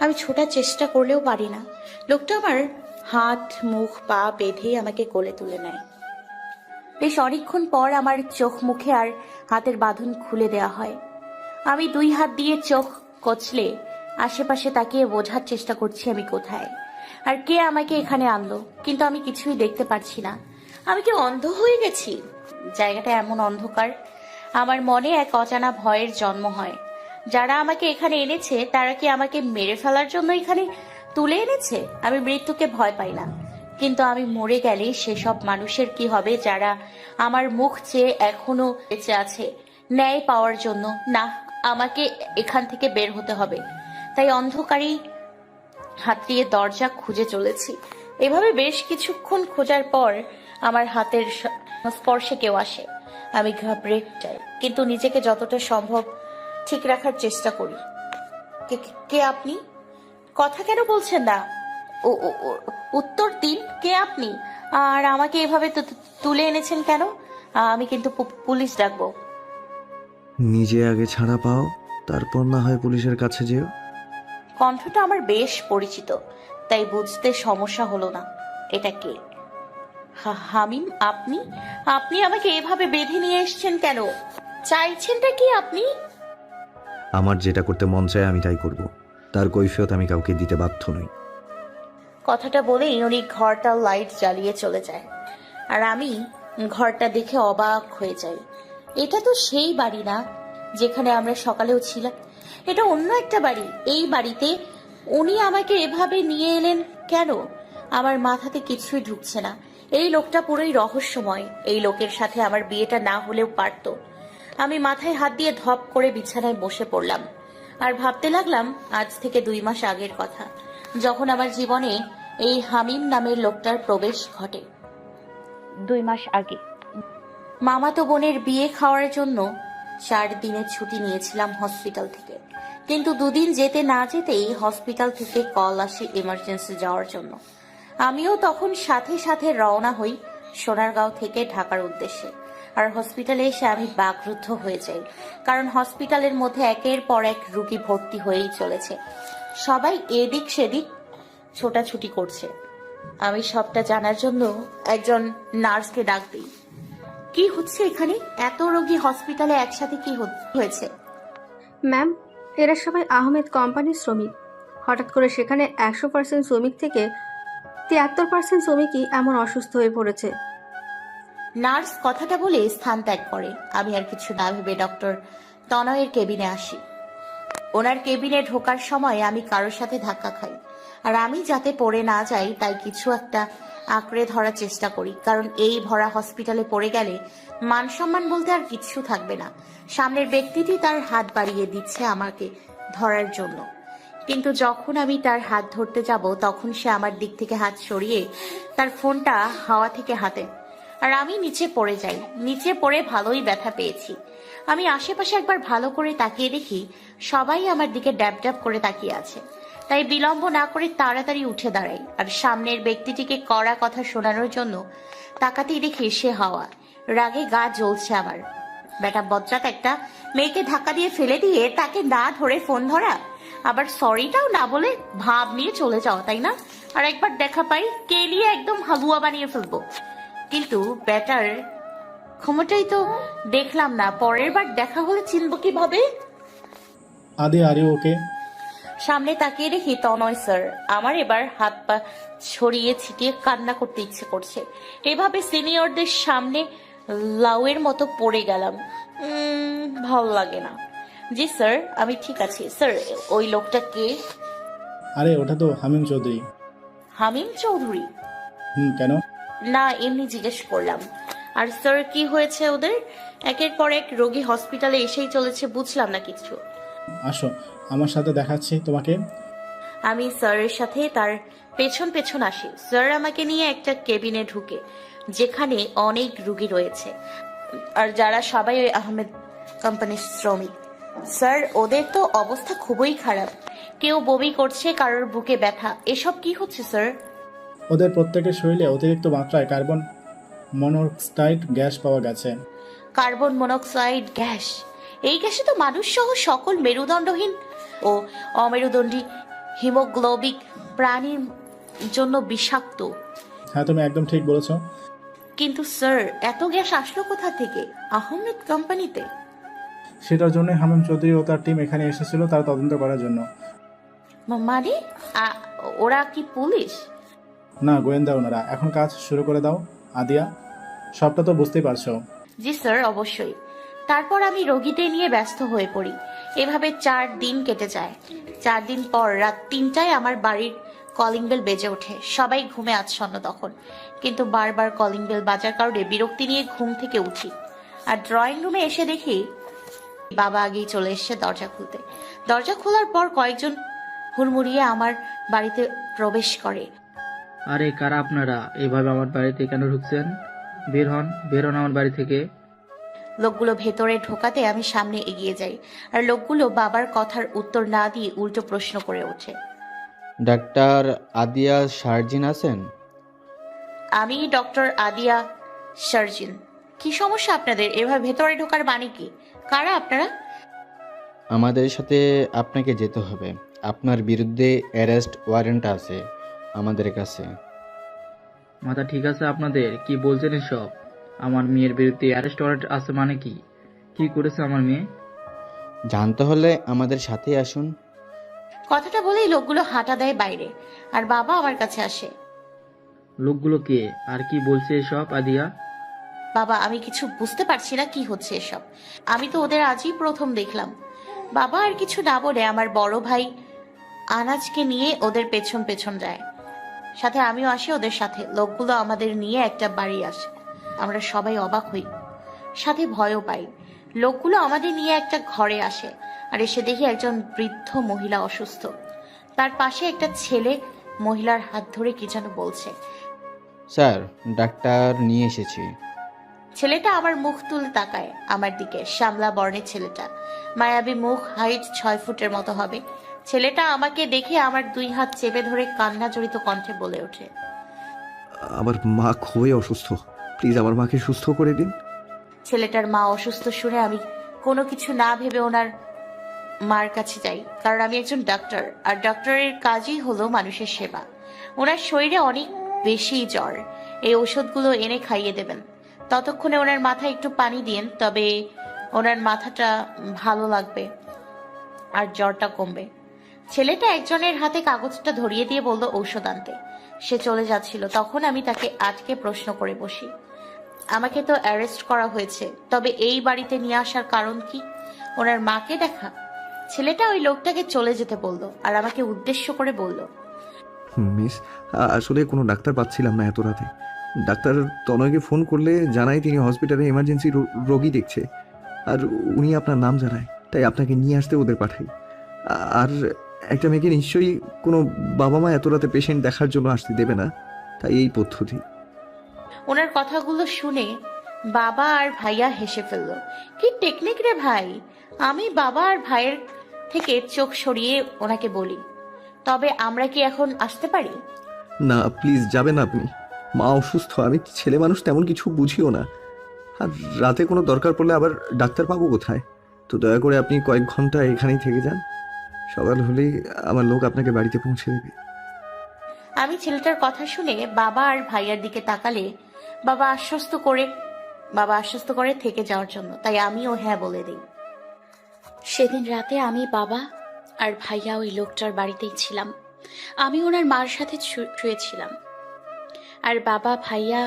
আমি ছোটার চেষ্টা করলেও পারি না। লোকটা আমার হাত মুখ পা বেঁধে আমাকে কোলে তুলে নেয়। বেশ অনেকক্ষণ পর আমার চোখ মুখে আর হাতের বাঁধন খুলে দেয়া হয়। আমি 2 হাত দিয়ে চোখ কচলে আশেপাশে তাকিয়ে বোঝার চেষ্টা করছি আমি কোথায়, আর কে আমাকে এখানে আনলো। কিন্তু আমি কিছুই দেখতে পারছি না। আমি কি অন্ধ হয়ে গেছি? জায়গাটা এমন অন্ধকার, আমার মনে এক অজানা ভয়ের জন্ম হয়। যারা আমাকে এখানে এনেছে তারা কি আমাকে মেরে ফেলার জন্য এখানে তুলে এনেছে? আমি মৃত্যুকে ভয় পাই না, কিন্তু আমি মরে গেলে সেসব মানুষের কি হবে যারা আমার মুখ চেয়ে এখনো বেঁচে আছে ন্যায় পাওয়ার জন্য? না, আমাকে এখান থেকে বের হতে হবে। তাই অন্ধকারেই হাতড়িয়ে দরজা খুঁজে চলেছি। এভাবে বেশ কিছুক্ষণ খোঁজার পর আমার হাতের স্পর্শে কেউ আসে। আমি ঘাবড়ে যাই, কিন্তু নিজেকে যতটা সম্ভব ঠিক রাখার চেষ্টা করি। কে আপনি? কথা কেন বলছেন না? উত্তর দিন, কে আপনি? আর আমাকে এভাবে তুলে এনেছেন কেন? আমি কিন্তু পুলিশ ডাকবো। নিজে আগে ছাড়া পাও, তারপর না হয় পুলিশের কাছে যেও। কণ্ঠটা আমার বেশ পরিচিত, তাই বুঝতে সমস্যা হলো না। এটা কে? হামিম, আপনি আপনি আমাকে এভাবে বেঁধে নিয়ে এসেছেন কেন? চাইছেনটা কি আপনি? আমার যেটা করতে মন চায় আমি তাই করব, তার কৈফিয়ত আমি কাউকে দিতে বাধ্য নই। কথাটা বলেই উনি ঘরটার লাইট জ্বালিয়ে চলে যায়, আর আমি ঘরটা দেখে অবাক হয়ে যাই। এটা তো সেই বাড়ি না যেখানে আমরা সকালেও ছিলাম। এটা অন্য একটা বাড়ি। এই বাড়িতে উনি আমাকে এভাবে নিয়ে এলেন কেন? আমার মাথাতে কিছুই ঢুকছে না। এই লোকটা পুরোই রহস্যময়। এই লোকের সাথে আমার বিয়েটা না হলেও পারতো। আমি মাথায় হাত দিয়ে ধপ করে বিছানায় বসে পড়লাম আর ভাবতে লাগলাম আজ থেকে 2 মাস আগের কথা, যখন আমার জীবনে এই হামিম নামের লোকটার প্রবেশ ঘটে। 2 মাস আগে। মামাতো বোনের বিয়ে খাওয়ার জন্য 4 দিনের ছুটি নিয়েছিলাম হসপিটাল থেকে, কিন্তু 2 দিন যেতে না যেতেই হসপিটাল থেকে কল আসে ইমার্জেন্সি যাওয়ার জন্য। আমিও তখন সাথে সাথে রওনা হই সোনারগাঁও থেকে ঢাকার উদ্দেশ্যে। আর হসপিটালে এসে আমি বাকরুদ্ধ হয়ে যাই, কারণ হসপিটালের মধ্যে একের পর এক রুগী ভর্তি হয়েই চলেছে। সবাই এদিক সেদিক ছোটাছুটি করছে। আমি সবটা জানার জন্য একজন নার্সকে ডাক দিই। কি হচ্ছে এখানে? এত রোগী হসপিটালে একসাথে কি হয়েছে? ম্যাম, এরা সবাই আহমেদ কোম্পানির শ্রমিক। হঠাৎ করে সেখানে 100% শ্রমিক থেকে 73% শ্রমিকই এমন অসুস্থ হয়ে পড়েছে। নার্স কথাটা বলে স্থান ত্যাগ করে। আমি আর কিছু না ভেবে ডক্টর তনয়ের কেবিনে আসি। ওনার কেবিনে ঢোকার সময় আমি কারোর সাথে ধাক্কা খাই, আর আমি যাতে পড়ে না যাই তাই কিছু একটা আঁকড়ে ধরার চেষ্টা করি, কারণ এই ভরা হসপিটালে পড়ে গেলে মান সম্মান বলতে আর কিছু থাকবে না। সামনের ব্যক্তিটি তার হাত বাড়িয়ে দিচ্ছে আমাকে ধরার জন্য, কিন্তু যখন আমি তার হাত ধরতে যাব তখন সে আমার দিক থেকে হাত সরিয়ে তার ফোনটা হাওয়া থেকে হাতে, আর আমি নিচে পড়ে যাই। নিচে পড়ে ভালোই ব্যথা পেয়েছি। আমি আশেপাশে একবার ভালো করে তাকিয়ে দেখি সবাই আমার দিকে ড্যাব ড্যাব করে তাকিয়ে আছে। তাই বিলম্ব না করে তাড়াতাড়ি উঠে দাঁড়াই, আর সামনের ব্যক্তিটিকে কড়া কথা শোনানোর জন্য তাকাতেই দেখি সে হাওয়া। রাগে গা জ্বলছে আমার। বেটা বজ্জাত একটা মেয়েকে ধাক্কা দিয়ে ফেলে দিয়ে তাকে না ধরে ফোন ধরা, আবার সরিটাও না বলে ভাব নিয়ে চলে যাওয়া, তাই না? আর একবার দেখা পাই কেলিয়ে একদম হালুয়া বানিয়ে ফেলবো। কিন্তু বেটার ক্ষমতাই তো দেখলাম না। পরের বার দেখা হলে চিনব কিভাবে? আদি, আর ইউ ওকে? সামনে তাকিয়ে দেখি তনয় স্যার। আমার এবার হাত পা ছড়িয়ে ছিটিয়ে কান্না করতে ইচ্ছে করছে। এভাবে সিনিয়রদের সামনে লাউয়ের মতো পড়ে গেলাম। ভাল লাগে না। জি স্যার, আমি ঠিক আছি। স্যার, ওই লোকটা কে? আরে ওটা তো হামিম চৌধুরী। হামিম চৌধুরী? কেন? না, এমনি জিজ্ঞেস করলাম। আর স্যার, কি হয়েছে ওদের? একের পর এক রোগী হসপিটালে এসেই চলেছে, বুঝলাম না কিছু। আসো, আমার সাথে দেখাচ্ছি তোমাকে। আমি স্যারের সাথে তার পেছন পেছন আসি। স্যার আমাকে নিয়ে একটা কেবিনে ঢুকে, যেখানে অনেক রুগী রয়েছে, আর যারা সবাই ওই আহমেদ কোম্পানির শ্রমিক। স্যার, ওদের তো অবস্থা খুবই খারাপ। কেউ বমি করছে, কারোর বুকে ব্যথা। এসব কি হচ্ছে স্যার? ওদের প্রত্যেকের শরীরে অতিরিক্ত মাত্রায় কার্বন মনোক্সাইড গ্যাস পাওয়া গেছে। Carbon monoxide gas? এই গ্যাসে তো মানুষ সহ সকল মেরুদণ্ডহীন ও অমেরুদণ্ডী হিমোগ্লোবিক প্রাণীর জন্য বিষাক্ত। হ্যাঁ, তুমি একদম ঠিক বলেছো। কিন্তু স্যার, এত গ্যাস আসলো কোথা থেকে আহমেদ কোম্পানিতে? সেটার জন্য হামিম চৌধুরী ও তার টিম এখানে এসেছিল তার তদন্ত করার জন্য। মানে ওরা কি পুলিশ? না, গোয়েন্দা ওনারা। এখন কাজ শুরু করে দাও আদিয়া, সবটা তো বুঝতেই পারছো। জি স্যার, অবশ্যই। তারপর আমি রোগীদের নিয়ে ব্যস্ত হয়ে পড়ি। এভাবে 4 দিন কেটে যায়। 4 দিন পর রাত 3টায় আমার বাড়ির কলিং বেল বেজে ওঠে। সবাই ঘুমে আচ্ছন্ন তখন, কিন্তু বারবার কলিং বেল বাজার কারণে বিরক্তি নিয়ে ঘুম থেকে উঠি। আর ড্রয়িং রুমে এসে দেখি বাবা আগেই চলে এসেছে দরজা খুলতে। দরজা খোলার পর কয়েকজন হুড়মুড়িয়ে আমার বাড়িতে প্রবেশ করে। আরে কারা আপনারা? এভাবে আমার বাড়িতে কেন ঢুকছেন? বের হন, বের হন আমার বাড়ি থেকে। লোকগুলো ভেতরে ঢোকাতে আমি সামনে এগিয়ে যাই, আর লোকগুলো বাবার কথার উত্তর না দিয়ে উল্টো প্রশ্ন করে ওঠে। ডাক্তার আদিয়া সার্জিন আছেন? আমি ডক্টর আদিয়া সার্জিন। কি সমস্যা আপনাদের? এভাবে ভেতরে ঢোকার মানে কি? কারা আপনারা? আমাদের সাথে আপনাকে যেতে হবে। আপনার বিরুদ্ধে অ্যারেস্ট ওয়ারেন্ট আছে আমাদের কাছে। মাথা ঠিক আছে আপনাদের? কি বলছেন এসব? আমার মেয়ের বিরুদ্ধে অ্যারেস্ট ওয়ারেন্ট আছে মানে কি? কি করেছে আমার মেয়ে? জানতে হলে আমাদের সাথেই আসুন। কথাটা বলেই লোকগুলো হাঁটা দেয় বাইরে, আর বাবা আমার কাছে আসে। লোকগুলো কে আর কি বলছে এসব আদিয়া? বাবা, আমি কিছু বুঝতে পারছি না কি হচ্ছে এসব। আমি তো ওদের আজই প্রথম দেখলাম। বাবা আর কিছু না বলে আমার বড় ভাই আনাজকে নিয়ে ওদের পেছন পেছন যায়, সাথে আমিও আসি ওদের সাথে। লোকগুলো আমাদের নিয়ে একটা বাড়ি আসে, আমরা সবাই অবাক হই, সাথে ভয়ও পাই। লোকগুলো আমাদের নিয়ে একটা ঘরে আসে, আর এসে দেখি একজন বৃদ্ধ মহিলা অসুস্থ, তার পাশে একটা ছেলে মহিলার হাত ধরে কি যেন বলছে। স্যার, ডাক্তার নিয়ে এসেছি। ছেলেটা আবার মুখ তুলে তাকায় আমার দিকে, শ্যামলা বর্ণের ছেলেটা, মায়াবী মুখ, হাইট 6 ফুটের মতো হবে। ছেলেটা আমাকে দেখে আমার 2 হাত চেপে ধরে কান্না জড়িত কণ্ঠে বলে ওঠে, আমার মা খুবই অসুস্থ, প্লিজ আমার মাকে সুস্থ করে দিন। ছেলেটার মা অসুস্থ শুনে আমি কোনো কিছু না ভেবে ওনার মার কাছে যাই, কারণ আমি একজন ডাক্তার, আর ডাক্তারের কাজই হলো মানুষের সেবা। ওনার শরীরে অনেক বেশি জ্বর, এই ওষুধগুলো এনে খাইয়ে দেবেন। ততক্ষণে ওনার মাথায় একটু পানি দিন, তবে ওনার মাথাটা ভালো লাগবে আর জ্বরটা কমবে। ছেলেটা একজনের হাতে কাগজটা ধরিয়ে দিয়ে বলল ঔষধ আনতে। সে চলে যাচ্ছিল, তখন আমি তাকে আটকে প্রশ্ন করে বসি, আমাকে তো অ্যারেস্ট করা হয়েছে, তবে এই বাড়িতে নিয়ে আসার কারণ কি? ওনার মাকে দেখা? ছেলেটা ওই লোকটাকে চলে যেতে বলল, আর আমাকে উদ্দেশ্য করে বলল, মিস, আসলে কোনো ডাক্তার পাচ্ছিলাম না এত রাতে। ডাক্তার তনয়কে ফোন করলে জানায় তিনি হসপিটালে এমার্জেন্সি রোগী দেখছে, আর উনি আপনার নাম জানায়, তাই আপনাকে নিয়ে আসতে ওদের পাঠাই। আর একটা মেয়েকে নিশ্চয়ই কোনো বাবা মা এত রাতে পেশেন্ট দেখার জন্য আসতে দেবে না, তাই এই পদ্ধতি। ওনার কথাগুলো শুনে বাবা আর ভাইয়া হেসে ফেলল। কি টেকনিক রে ভাই! আমি বাবা আর ভাইয়ের থেকে চোখ সরিয়ে ওনাকে বলি, তবে আমরা কি এখন আসতে পারি? না প্লিজ, যাবেন না আপনি। মা অসুস্থ, আমি ছেলে মানুষ তেমন কিছু বুঝিও না, আর রাতে কোনো দরকার পড়লে আবার ডাক্তার পাবো কোথায়? তো দয়া করে আপনি কয়েক ঘন্টা এখানেই থেকে যান, সকাল হলেই আমার লোক আপনাকে বাড়িতে পৌঁছে দেবে। আমি ছেলেটার কথা শুনে বাবা আর ভাইয়ার দিকে তাকালে বাবা আশ্বস্ত করে থেকে যাওয়ার জন্য, তাই আমিও হ্যাঁ বলে দিই। সেদিন রাতে আমি, বাবা আর ভাইয়া ওই লোকটার বাড়িতেই ছিলাম। আমি ওনার মার সাথে শুয়েছিলাম, আর বাবা ভাইয়া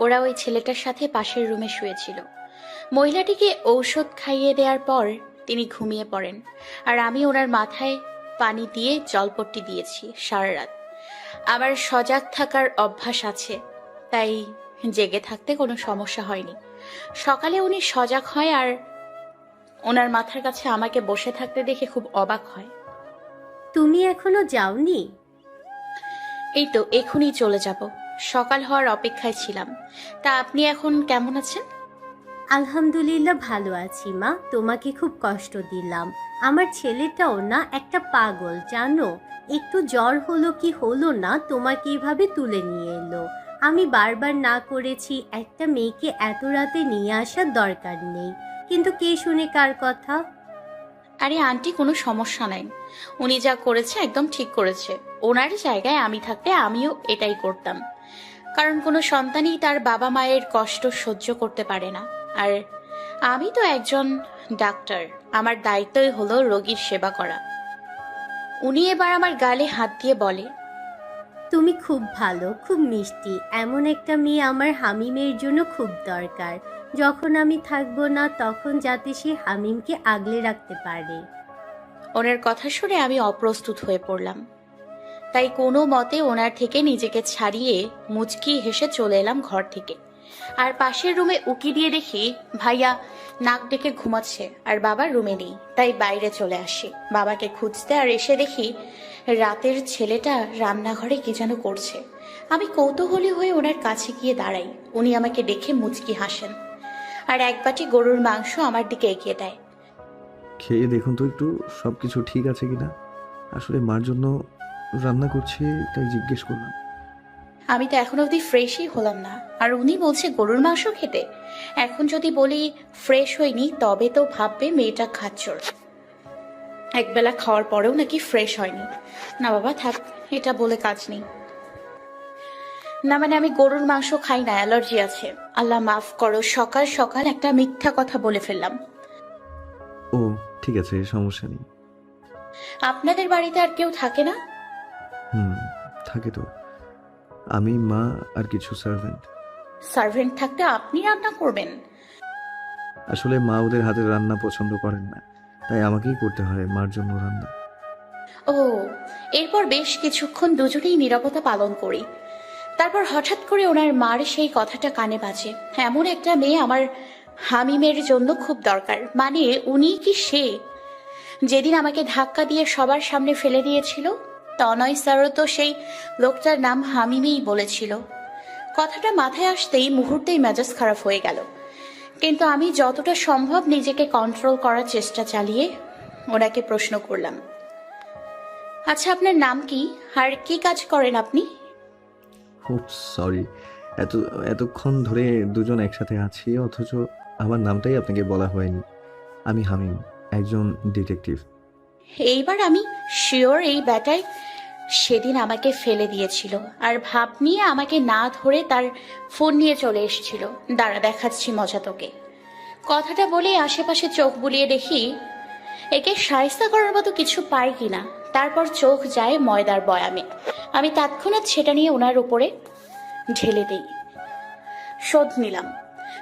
ওরা ওই ছেলেটার সাথে পাশের রুমে শুয়েছিল। মহিলাটিকে ঔষধ খাইয়ে দেওয়ার পর তিনি ঘুমিয়ে পড়েন, আর আমি ওনার মাথায় পানি দিয়ে জলপট্টি দিয়েছি সারা রাত। আমার সজাগ থাকার অভ্যাস আছে, তাই জেগে থাকতে কোনো সমস্যা হয়নি। সকালে উনি সজাগ হয় আর ওনার মাথার কাছে আমাকে বসে থাকতে দেখে খুব অবাক হয়। তুমি এখনো যাওনি? এই তো এখনই চলে যাব, সকাল হওয়ার অপেক্ষায় ছিলাম। তা আপনি এখন কেমন আছেন? আলহামদুলিল্লাহ ভালো আছি মা। তোমাকে খুব কষ্ট দিলাম। আমার ছেলেটাও না একটা পাগল জানো, একটু জ্বর হলো কি হলো না তোমাকে এভাবে তুলে নিয়ে এলো। আমি বারবার না করেছি একটা মেয়েকে এত রাতে নিয়ে আসার দরকার নেই, কিন্তু কে শুনে কার কথা। আরে আন্টি, কোনো সমস্যা নাই, উনি যা করেছে একদম ঠিক করেছে। ওনার জায়গায় আমি থাকলে আমিও এটাই করতাম, কারণ কোনো সন্তানই তার বাবা মায়ের কষ্ট সহ্য করতে পারে না। আর আমি তো একজন ডাক্তার, আমার দায়িত্বই হলো রোগীর সেবা করা। উনি এবার আমার গালে হাত দিয়ে বলে, তুমি খুব ভালো, খুব মিষ্টি। এমন একটা মেয়ে আমার হামিমের জন্য খুব দরকার। যখন আমি থাকবো না তখন যাতে সে হামিমকে আগলে রাখতে পারে। ওনার কথা শুনে আমি অপ্রস্তুত হয়ে পড়লাম, তাই কোনো মতে ওনার থেকে নিজেকে ছাড়িয়ে মুচকি হেসে চলে এলাম ঘর থেকে। আর পাশের রুমে উকি দিয়ে দেখি ভাইয়া নাক ডেকে ঘুমাচ্ছে, আর বাবা রুমে নেই, তাই বাইরে চলে আসি বাবাকে খুঁজতে। আর এসে দেখি রাতের ছেলেটা রান্নাঘরে কি যেন করছে। আমি কৌতূহলী হয়ে ওনার কাছে গিয়ে দাঁড়াই। উনি আমাকে দেখে মুচকি হাসেন, আর এক বাটি গরুর মাংস আমার দিকে এগিয়ে দেয়। খেয়ে দেখুন তো একটু সব কিছু ঠিক আছে কিনা। আসলে মার জন্য রান্না করছি, তাই জিজ্ঞেস করলাম। আমি তো এখন অবধি ফ্রেশই হলাম না, আর উনি বলছে গরুর মাংস খেতে। এখন যদি বলি ফ্রেশ হয়নি, তবে তো ভাববে মেয়েটা খাচ্চর, একবেলা খাওয়ার পরেও নাকি ফ্রেশ হয়নি। না বাবা থাক, এটা বলে কাজ নেই। না মানে আমি গরুর মাংস খাই না, অ্যালার্জি আছে। আল্লাহ মাফ করো, সকাল সকাল একটা মিথ্যা কথা বলে ফেললাম। ও ঠিক আছে, সমস্যা নেই। আপনাদের বাড়িতে আর কেউ থাকে না? থাকে তো, আমি, মা আর কিছু সার্ভেন্ট। সার্ভেন্ট থাকতে আপনি রান্না করবেন? আসলে মা ওদের হাতের রান্না পছন্দ করেন না, তাই আমাকেই করতে হয় মার জন্য রান্না। ও, এরপর বেশ কিছুক্ষণ দুজনেই নীরবতা পালন করি। তারপর হঠাৎ করে ওনার মার সেই কথাটা কানে বাজে, এমন একটা মেয়ে আমার হামিমের জন্য খুব দরকার। মানে উনি কি সে যেদিন আমাকে ধাক্কা দিয়ে সবার সামনে ফেলে দিয়েছিল? তনয় স্যারও তো সেই লোকটার নাম হামিমেই বলেছিল। কথাটা মাথায় আসতেই মুহূর্তেই মেজাজ খারাপ হয়ে গেল, কিন্তু আমি যতটা সম্ভব নিজেকে কন্ট্রোল করার চেষ্টা চালিয়ে ওনাকে প্রশ্ন করলাম, আচ্ছা আপনার নাম কি আর কি কাজ করেন আপনি? খুব সরি, এতক্ষণ ধরে দুজন একসাথে আছি অথচ আমার নামটাই আপনাকে বলা হয়নি। আমি হামিম, একজন ডিটেকটিভ। এইবার আমি শিওর এই ব্যাটায় সেদিন আমাকে ফেলে দিয়েছিল আর ভাব নিয়ে আমাকে না ধরে তার ফোন নিয়ে চলে এসেছিল। দাঁড়া, দেখাচ্ছি মজা তোকে। কথাটা বলে আশেপাশে চোখ বুলিয়ে দেখি একে শায়েস্তা করার মতো কিছু পাই কিনা। তারপর চোখ যায় ময়দার বয়ামে। আমি তৎক্ষণাৎ সেটা নিয়ে ওনার উপরে ঢেলে দেই। শোধ নিলাম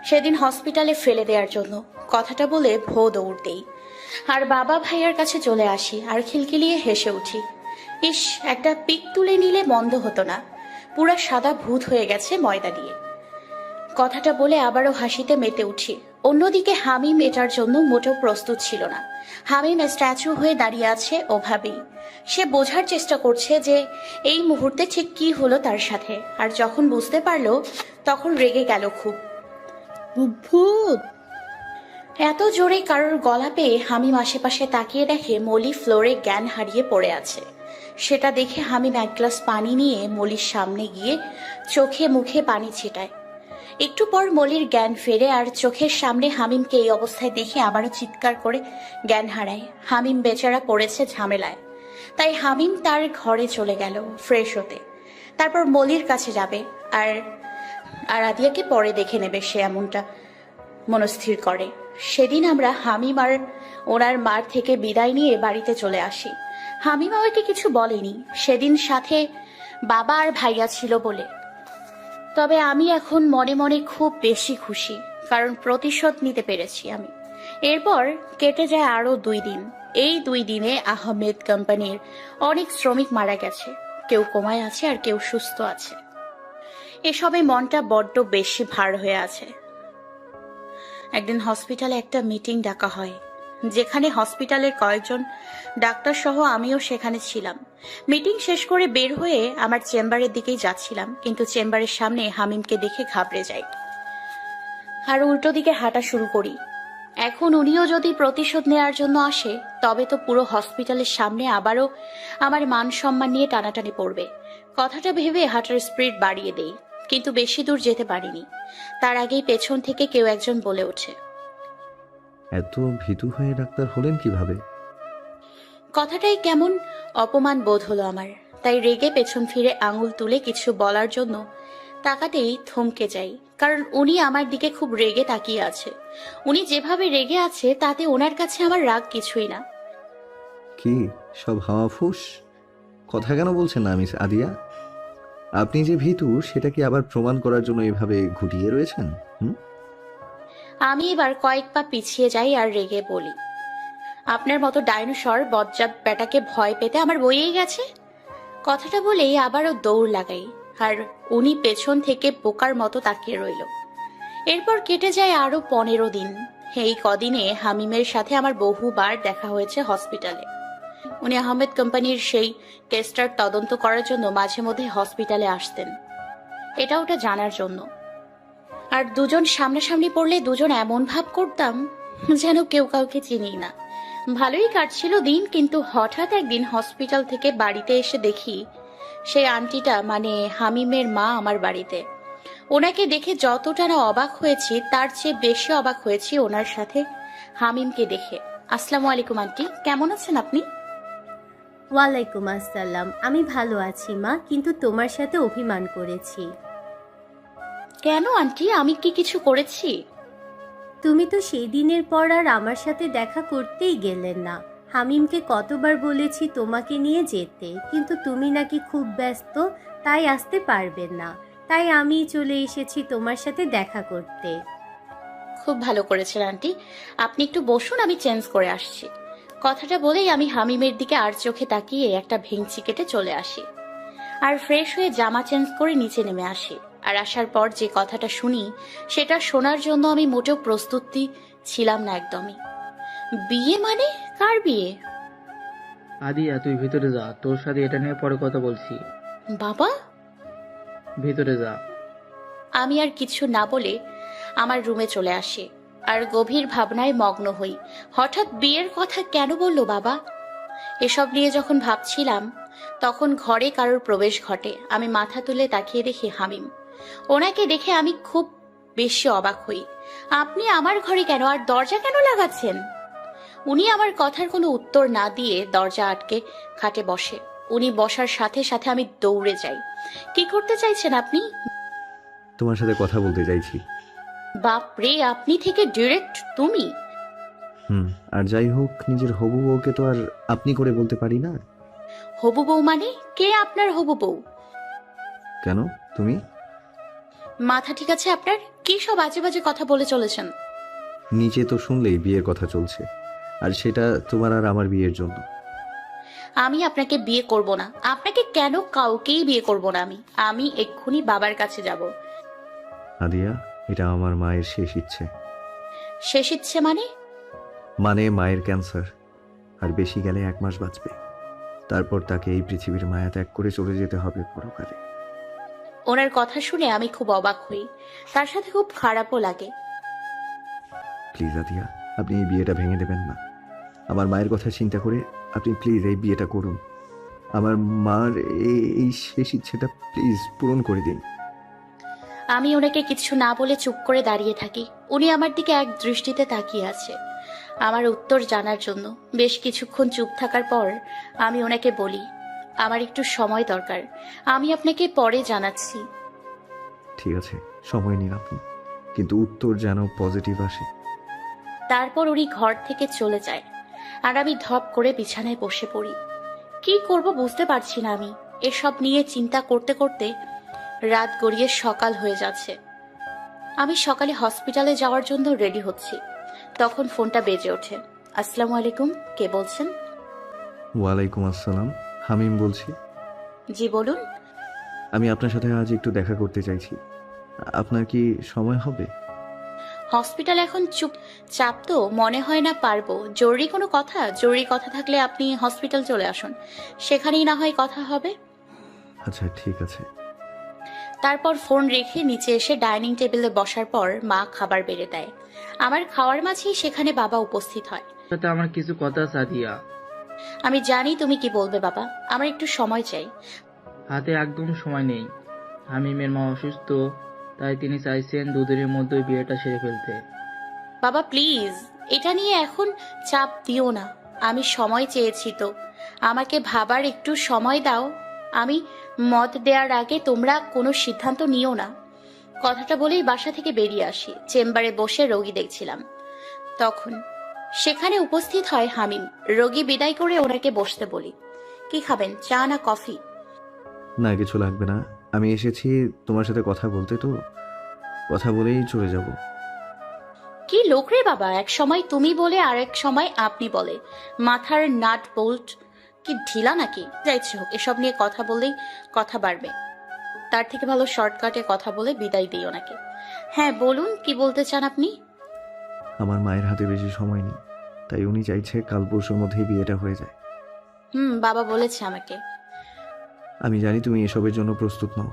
সেদিন হসপিটালে ফেলে দেওয়ার জন্য। কথাটা বলে ভো দৌড় দেই আর বাবা ভাইয়ার কাছে চলে আসি আর খিলখিলিয়ে হেসে উঠি। ইস, একটা পিক তুলে নিলে মন্দ হতো না, পুরা সাদা ভূত হয়ে গেছে ময়দা দিয়ে। কথাটা বলে আবারও হাসিতে মেতে উঠি। অন্যদিকে হামিম এটার জন্য মোটেও প্রস্তুত ছিল না। হামিম স্ট্যাচু হয়ে দাঁড়িয়ে আছে ওভাবেই। সে বোঝার চেষ্টা করছে যে এই মুহূর্তে ঠিক কি হলো তার সাথে, আর যখন বুঝতে পারলো তখন রেগে গেল খুব। ভূত! এত জোরে কারোর গলা পেয়ে হামিম আশেপাশে তাকিয়ে দেখে মলি ফ্লোরে জ্ঞান হারিয়ে পড়ে আছে। সেটা দেখে হামিম এক গ্লাস পানি নিয়ে মলির সামনে গিয়ে চোখে মুখে পানি ছিটায়। একটু পর মলির জ্ঞান ফেরে আর চোখের সামনে হামিমকে এই অবস্থায় দেখে আবারও চিৎকার করে জ্ঞান হারায়। হামিম বেচারা পড়েছে ঝামেলায়, তাই হামিম তার ঘরে চলে গেল ফ্রেশ হতে। তারপর মলির কাছে যাবে আর আদিয়াকে পরে দেখে নেবে, সে এমনটা মনস্থির করে। সেদিন আমরা হামিম আর ওনার মার থেকে বিদায় নিয়ে বাড়িতে চলে আসি। হামিম আমাকে কিছু বলেনি সেদিন, সাথে বাবা আর ভাইয়া ছিল বলে। তবে আমি এখন মনে মনে খুব বেশি খুশি, কারণ প্রতিশোধ নিতে পেরেছি আমি। এরপর কেটে যায় আরো 2 দিন। এই 2 দিনে আহমেদ কোম্পানির অনেক শ্রমিক মারা গেছে, কেউ কোমায় আছে আর কেউ সুস্থ আছে। এসবে মনটা বড্ড বেশি ভার হয়ে আছে। একদিন হসপিটালে একটা মিটিং ডাকা হয়, যেখানে হসপিটালের কয়েকজন ডাক্তার সহ আমিও সেখানে ছিলাম। মিটিং শেষ করে বের হয়ে আমার চেম্বারের দিকেই যাচ্ছিলাম, কিন্তু চেম্বারের সামনে হামিমকে দেখে ঘাবড়ে যাই আর উল্টো দিকে হাঁটা শুরু করি। এখন উনিও যদি প্রতিশোধ নেওয়ার জন্য আসে, তবে তো পুরো হসপিটালের সামনে আবারও আমার মান সম্মান নিয়ে টানাটানি পড়বে। কথাটা ভেবে হাঁটার স্পিড বাড়িয়ে দেই, কিন্তু বেশি দূর যেতে পারিনি। তার আগেই পেছন থেকে কেউ একজন বলে ওঠে, এত ভীতু হয়ে ডাক্তার হলেন কিভাবে? কথাটাই কেমন অপমান বোধ হলো আমার, তাই রেগে পেছন ফিরে আঙুল তুলে কিছু বলার জন্য তাকাতেই থমকে যাই, কারণ উনি আমার দিকে খুব রেগে তাকিয়ে আছে। উনি যেভাবে রেগে আছে তাতে ওনার কাছে আমার রাগ কিছুই না। কি সব হাওয়া ফুস? কথা কেন বলছেন না মিস আদিয়া? আপনি যে ভীতু সেটা কি আবার প্রমাণ করার জন্য এভাবে ঘুরিয়ে রয়েছেন? আমি এবার কয়েক পা পিছিয়ে যাই আর রেগে বলি, আপনার মতো ডাইনোসর বজ্জাত বেটাকে ভয় পেতে আমার বইয়েই গেছে। কথাটা বলেই আবারও দৌড় লাগাই, আর উনি পেছন থেকে বোকার মতো তাকিয়ে রইল। এরপর কেটে যায় আরো 15 দিন। এই কদিনে হামিমের সাথে আমার বহুবার দেখা হয়েছে হসপিটালে। উনি আহমেদ কোম্পানির সেই কেসটার তদন্ত করার জন্য মাঝে মধ্যে হসপিটালে আসতেন, এটা ওটা জানার জন্য। আর দুজন সামনাসামনি পড়লে দুজন এমন ভাব করতাম যেন কেউ কাউকে চিনি না। ভালোই কাটছিল দিন, কিন্তু হঠাৎ একদিন হসপিটাল থেকে বাড়িতে এসে দেখি সেই আন্টিটা, মানে হামিমের মা আমার বাড়িতে। ওনাকে দেখে যতটা না অবাক হয়েছি তার চেয়ে বেশি অবাক হয়েছি ওনার সাথে হামিমকে দেখে। আসসালামু আলাইকুম আন্টি, কেমন আছেন আপনি? ওয়ালাইকুম আসসালাম। আমি ভালো আছি মা, কিন্তু তোমার সাথে অভিমান করেছি। কেন আন্টি, আমি কি কিছু করেছি? তুমি তো সেই দিনের পর আর আমার সাথে দেখা করতেই গেলেন না। হামিমকে কতবার বলেছি তোমাকে নিয়ে যেতে, কিন্তু তুমি নাকি খুব ব্যস্ত, তাই আসতে পারবেন না। তাই আমি চলে এসেছি তোমার সাথে দেখা করতে। খুব ভালো করেছেন আন্টি, আপনি একটু বসুন, আমি চেঞ্জ করে আসছি। কথাটা বলেই আমি হামিমের দিকে আর চোখে তাকিয়ে একটা ভেঙচি কেটে চলে আসি আর ফ্রেশ হয়ে জামা চেঞ্জ করে নিচে নেমে আসি। আর আসার পর যে কথাটা শুনি সেটা শোনার জন্য আমি মোটেও প্রস্তুতি ছিলাম না একদমই। বিয়ে মানে? কার বিয়ে? আদিয়া, তুই ভিতরে যা, তোর সাথে এটা নিয়ে পরে কথা বলছি। বাবা? ভিতরে যা। আমি আর কিছু না বলে আমার রুমে চলে আসি আর গভীর ভাবনায় মগ্ন হই। হঠাৎ বিয়ের কথা কেন বলল বাবা? এসব নিয়ে যখন ভাবছিলাম তখন ঘরে কারোর প্রবেশ ঘটে। আমি মাথা তুলে তাকিয়ে দেখি হামিম। ওনাকে দেখে আমি খুব বেশি অবাক হই। আপনি আমার ঘরে কেন, আর দরজা কেন লাগাচ্ছেন? উনি আমার কথার কোনো উত্তর না দিয়ে দরজা আটকে খাটে বসে। উনি বসার সাথে সাথে আমি দৌড়ে যাই। কি করতে চাইছেন আপনি? তোমার সাথে কথা বলতে চাইছি। বাপরে, আপনি থেকে ডিরেক্ট তুমি? আর যাই হোক, নিজের হবু বউকে তো আর আপনি করে বলতে পারি না। হবু বউ মানে? কে আপনার হবু বউ? কেন, তুমি? মাথা ঠিক আছে আপনার? কি সব আজে বাজে কথা বলে চলেছেন? নিচে তো শুনলেই বিয়ের কথা চলছে, আর সেটা তোমার আর আমার বিয়ের জন্য। আমি আপনাকে বিয়ে করব না। আপনাকে কেন? কাউকেই বিয়ে করব না আমি। আমি এক্ষুনি বাবার কাছে যাব। আদিয়া, এটা আমার মায়ের শেষ ইচ্ছে। শেষ ইচ্ছে মানে? মানে মায়ের ক্যান্সার, আর বেশি গেলে 1 মাস বাঁচবে। তারপর তাকে এই পৃথিবীর মায়া ত্যাগ করে চলে যেতে হবে পরকালে। ওনার কথা শুনে আমি খুব অবাক হই, তার সাথে খুব খারাপও লাগে। প্লিজ আদিয়া, আপনি এই বিয়েটা ভেঙে দেবেন না। আমার মায়ের কথা চিন্তা করে আপনি প্লিজ এই বিয়েটা করুন। আমার মার এই শেষ ইচ্ছেটা প্লিজ পূরণ করে দিন। আমি ওনাকে কিছু না বলে চুপ করে দাঁড়িয়ে থাকি। উনি আমার দিকে এক দৃষ্টিতে তাকিয়ে আছে আমার উত্তর জানার জন্য। বেশ কিছুক্ষণ চুপ থাকার পর আমি ওনাকে বলি, আমার একটু সময় দরকার, আমি আপনাকে পরে জানাচ্ছি। ঠিক আছে, সময় নিন আপনি, কিন্তু উত্তর যেন পজিটিভ আসে। তারপর উনি ঘর থেকে চলে যায় আর আমি ধপ করে বিছানায় বসে পড়ি। কি করব বুঝতে পারছি না আমি। এসব নিয়ে চিন্তা করতে করতে রাত গড়িয়ে সকাল হয়ে যাচ্ছে। আমি সকালে হসপিটালে যাওয়ার জন্য রেডি হচ্ছি, তখন ফোনটা বেজে ওঠে। আসসালামু আলাইকুম, কে বলছেন? ওয়ালাইকুম আসসালাম, হামিম বলছি। জি বলুন। আমি আপনার সাথে আজ একটু দেখা করতে চাইছি, আপনার কি সময় হবে? হসপিটাল এখন চাপ তো মনে হয় না পারবো। জরুরি কোনো কথা? জরুরি কথা থাকলে আপনি হসপিটাল চলে আসুন, সেখানেই না হয় কথা হবে। আচ্ছা ঠিক আছে। তারপর ফোন রেখে নিচে এসে ডাইনিং টেবিলে বসার পর মা খাবার বেড়ে দেয়। আমার খাওয়ার মাঝেই সেখানে বাবা উপস্থিত হয়। সাথে আমার কিছু কথা আছে আদিয়া। আমি জানি তুমি কি বলবে বাবা, আমার একটু সময় চাই। হাতে একদম সময় নেই। হামিমের মা অসুস্থ, তাই তিনি চাইছেন দুদিনের মধ্যে বিয়েটা সেরে ফেলতে। বাবা প্লিজ, এটা নিয়ে এখন চাপ দিও না। আমি সময় চেয়েছি তো, আমাকে ভাবার একটু সময় দাও। আমি মত দেওয়ার আগে তোমরা কোনো সিদ্ধান্ত নিও না। কথাটা বলেই বাসা থেকে বেরিয়ে আসি। চেম্বারে বসে রোগী দেখছিলাম, তখন সেখানে উপস্থিত হয় হামিম। রোগী বিদায় করে ওনাকে বসতে বলি। কি খাবেন, চা না কফি? না, কিছু লাগবে না, আমি এসেছি তোমার সাথে কথা বলতে, তো কথা বলেই চলে যাব। কি লোক রে বাবা, এক সময় তুমি বলে আর এক সময় আপনি বলে। মাথার নাট বোল্ট কি ঢিলা নাকি? যাইছে হোক, এসব নিয়ে কথা বললেই কথা বাড়বে। তার থেকে ভালো শর্টকাটে কথা বলে বিদায় দিই ওনাকে। হ্যাঁ বলুন, কি বলতে চান আপনি? আমার মায়ের হাতে বেশি সময় নেই, তাই উনি চাইছে কাল পরশুর মধ্যেই বিয়েটা হয়ে যায়। বাবা বলেছে আমাকে। আমি জানি তুমি এসবের জন্য প্রস্তুত নও,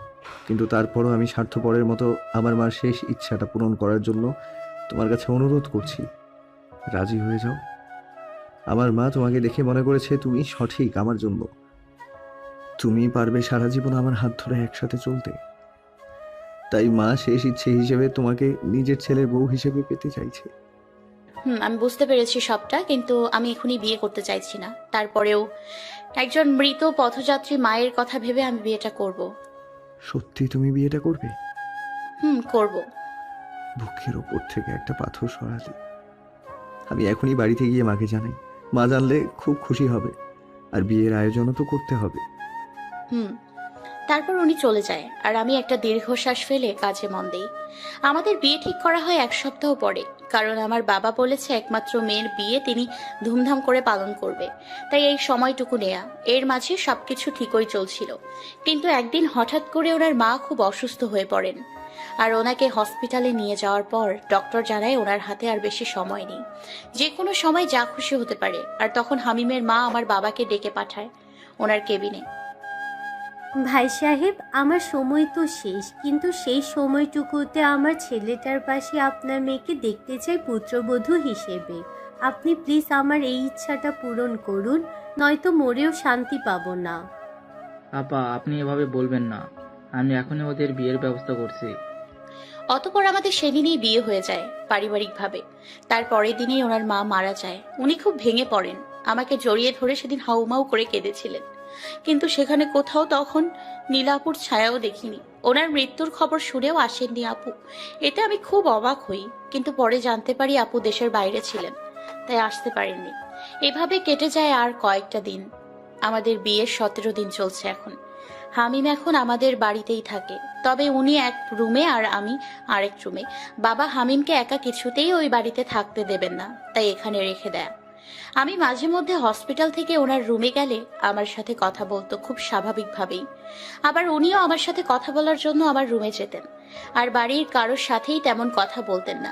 কিন্তু তারপরও আমি স্বার্থপরের মতো আমার মার শেষ ইচ্ছাটা পূরণ করার জন্য তোমার কাছে অনুরোধ করছি, রাজি হয়ে যাও। আমার মা তোমাকে দেখে মনে করেছে তুমি সঠিক আমার জন্য। তুমি পারবে সারা জীবন আমার হাত ধরে একসাথে চলতে। তাই মা শেষ ইচ্ছে হিসেবে তোমাকে নিজের ছেলের বউ হিসেবে পেতে চাইছে। আমি বুঝতে পেরেছি সবটা, কিন্তু আমি এখনই বিয়ে করতে চাইছি না। তারপরেও একজন মৃত পথযাত্রী মায়ের কথা ভেবে আমি বিয়েটা করব। সত্যি তুমি বিয়েটা করবে? করব। বুকের ওপর থেকে একটা পাথর সরালে। আমি এখনই বাড়িতে গিয়ে মাকে জানাই, মা জানলে খুব খুশি হবে, আর বিয়ের আয়োজনও তো করতে হবে। তারপর উনি চলে যায় আর আমি একটা দীর্ঘশ্বাস ফেলে কাজে মন দেই। আমাদের বিয়ে ঠিক করা হয় 1 সপ্তাহ পরে, কারণ আমার বাবা বলেছে একমাত্র মেয়ের বিয়ে তিনি ধুমধাম করে পালন করবে, তাই এই সময়টুকু নেয়া। এর মাঝে সবকিছু ঠিকই চলছিল, কিন্তু একদিন হঠাৎ করে ওনার মা খুব অসুস্থ হয়ে পড়েন। আর ওনাকে হসপিটালে নিয়ে যাওয়ার পর ডক্টর জানায় ওনার হাতে আর বেশি সময় নেই, যে কোনো সময় যা খুশি হতে পারে। আর তখন হামিমের মা আমার বাবাকে ডেকে পাঠায় ওনার কেবিনে। ভাই সাহেব, আমার সময় তো শেষ, কিন্তু সেই সময়টুকুতে আমার ছেলেটার পাশে আপনার মেয়েকে দেখতে চাই পুত্রবধূ হিসেবে। আপনি প্লিজ আমার এই ইচ্ছাটা পূরণ করুন, নয়তো মরেও শান্তি পাবো না। আপা, আপনি এভাবে বলবেন না। আমি এখনই ওদের বিয়ের ব্যবস্থা করছি। অতঃপর আমাদের সেদিনই বিয়ে হয়ে যায় পারিবারিকভাবে। তার পরের দিনেই ওনার মা মারা যায়। উনি খুব ভেঙে পড়েন, আমাকে জড়িয়ে ধরে সেদিন হাউমাউ করে কেঁদেছিলেন। কিন্তু সেখানে কোথাও তখন নীলাপুর ছায়াও দেখিনি। ওনার মৃত্যুর খবর শুনেও আসেননি আপু। এতে আমি খুব অবাক হই, কিন্তু পরে জানতে পারি আপু দেশের বাইরে ছিলেন, তাই আসতে পারেননি। এভাবে কেটে যায় আর কয়েকটা দিন। আমাদের বিয়ের 17 দিন চলছে এখন। হামিম এখন আমাদের বাড়িতেই থাকে, তবে উনি এক রুমে আর আমি আরেক রুমে। বাবা হামিমকে একা কিছুতেই ওই বাড়িতে থাকতে দেবেন না, তাই এখানে রেখে দেয়। আমি মাঝে মধ্যে হসপিটাল থেকে ওনার রুমে গেলে আমার সাথে কথা বলতো খুব স্বাভাবিকভাবেই। আবার উনিও আমার সাথে কথা বলার জন্য আমার রুমে যেতেন, আর বাড়ির কারোর সাথেই তেমন কথা বলতেন না।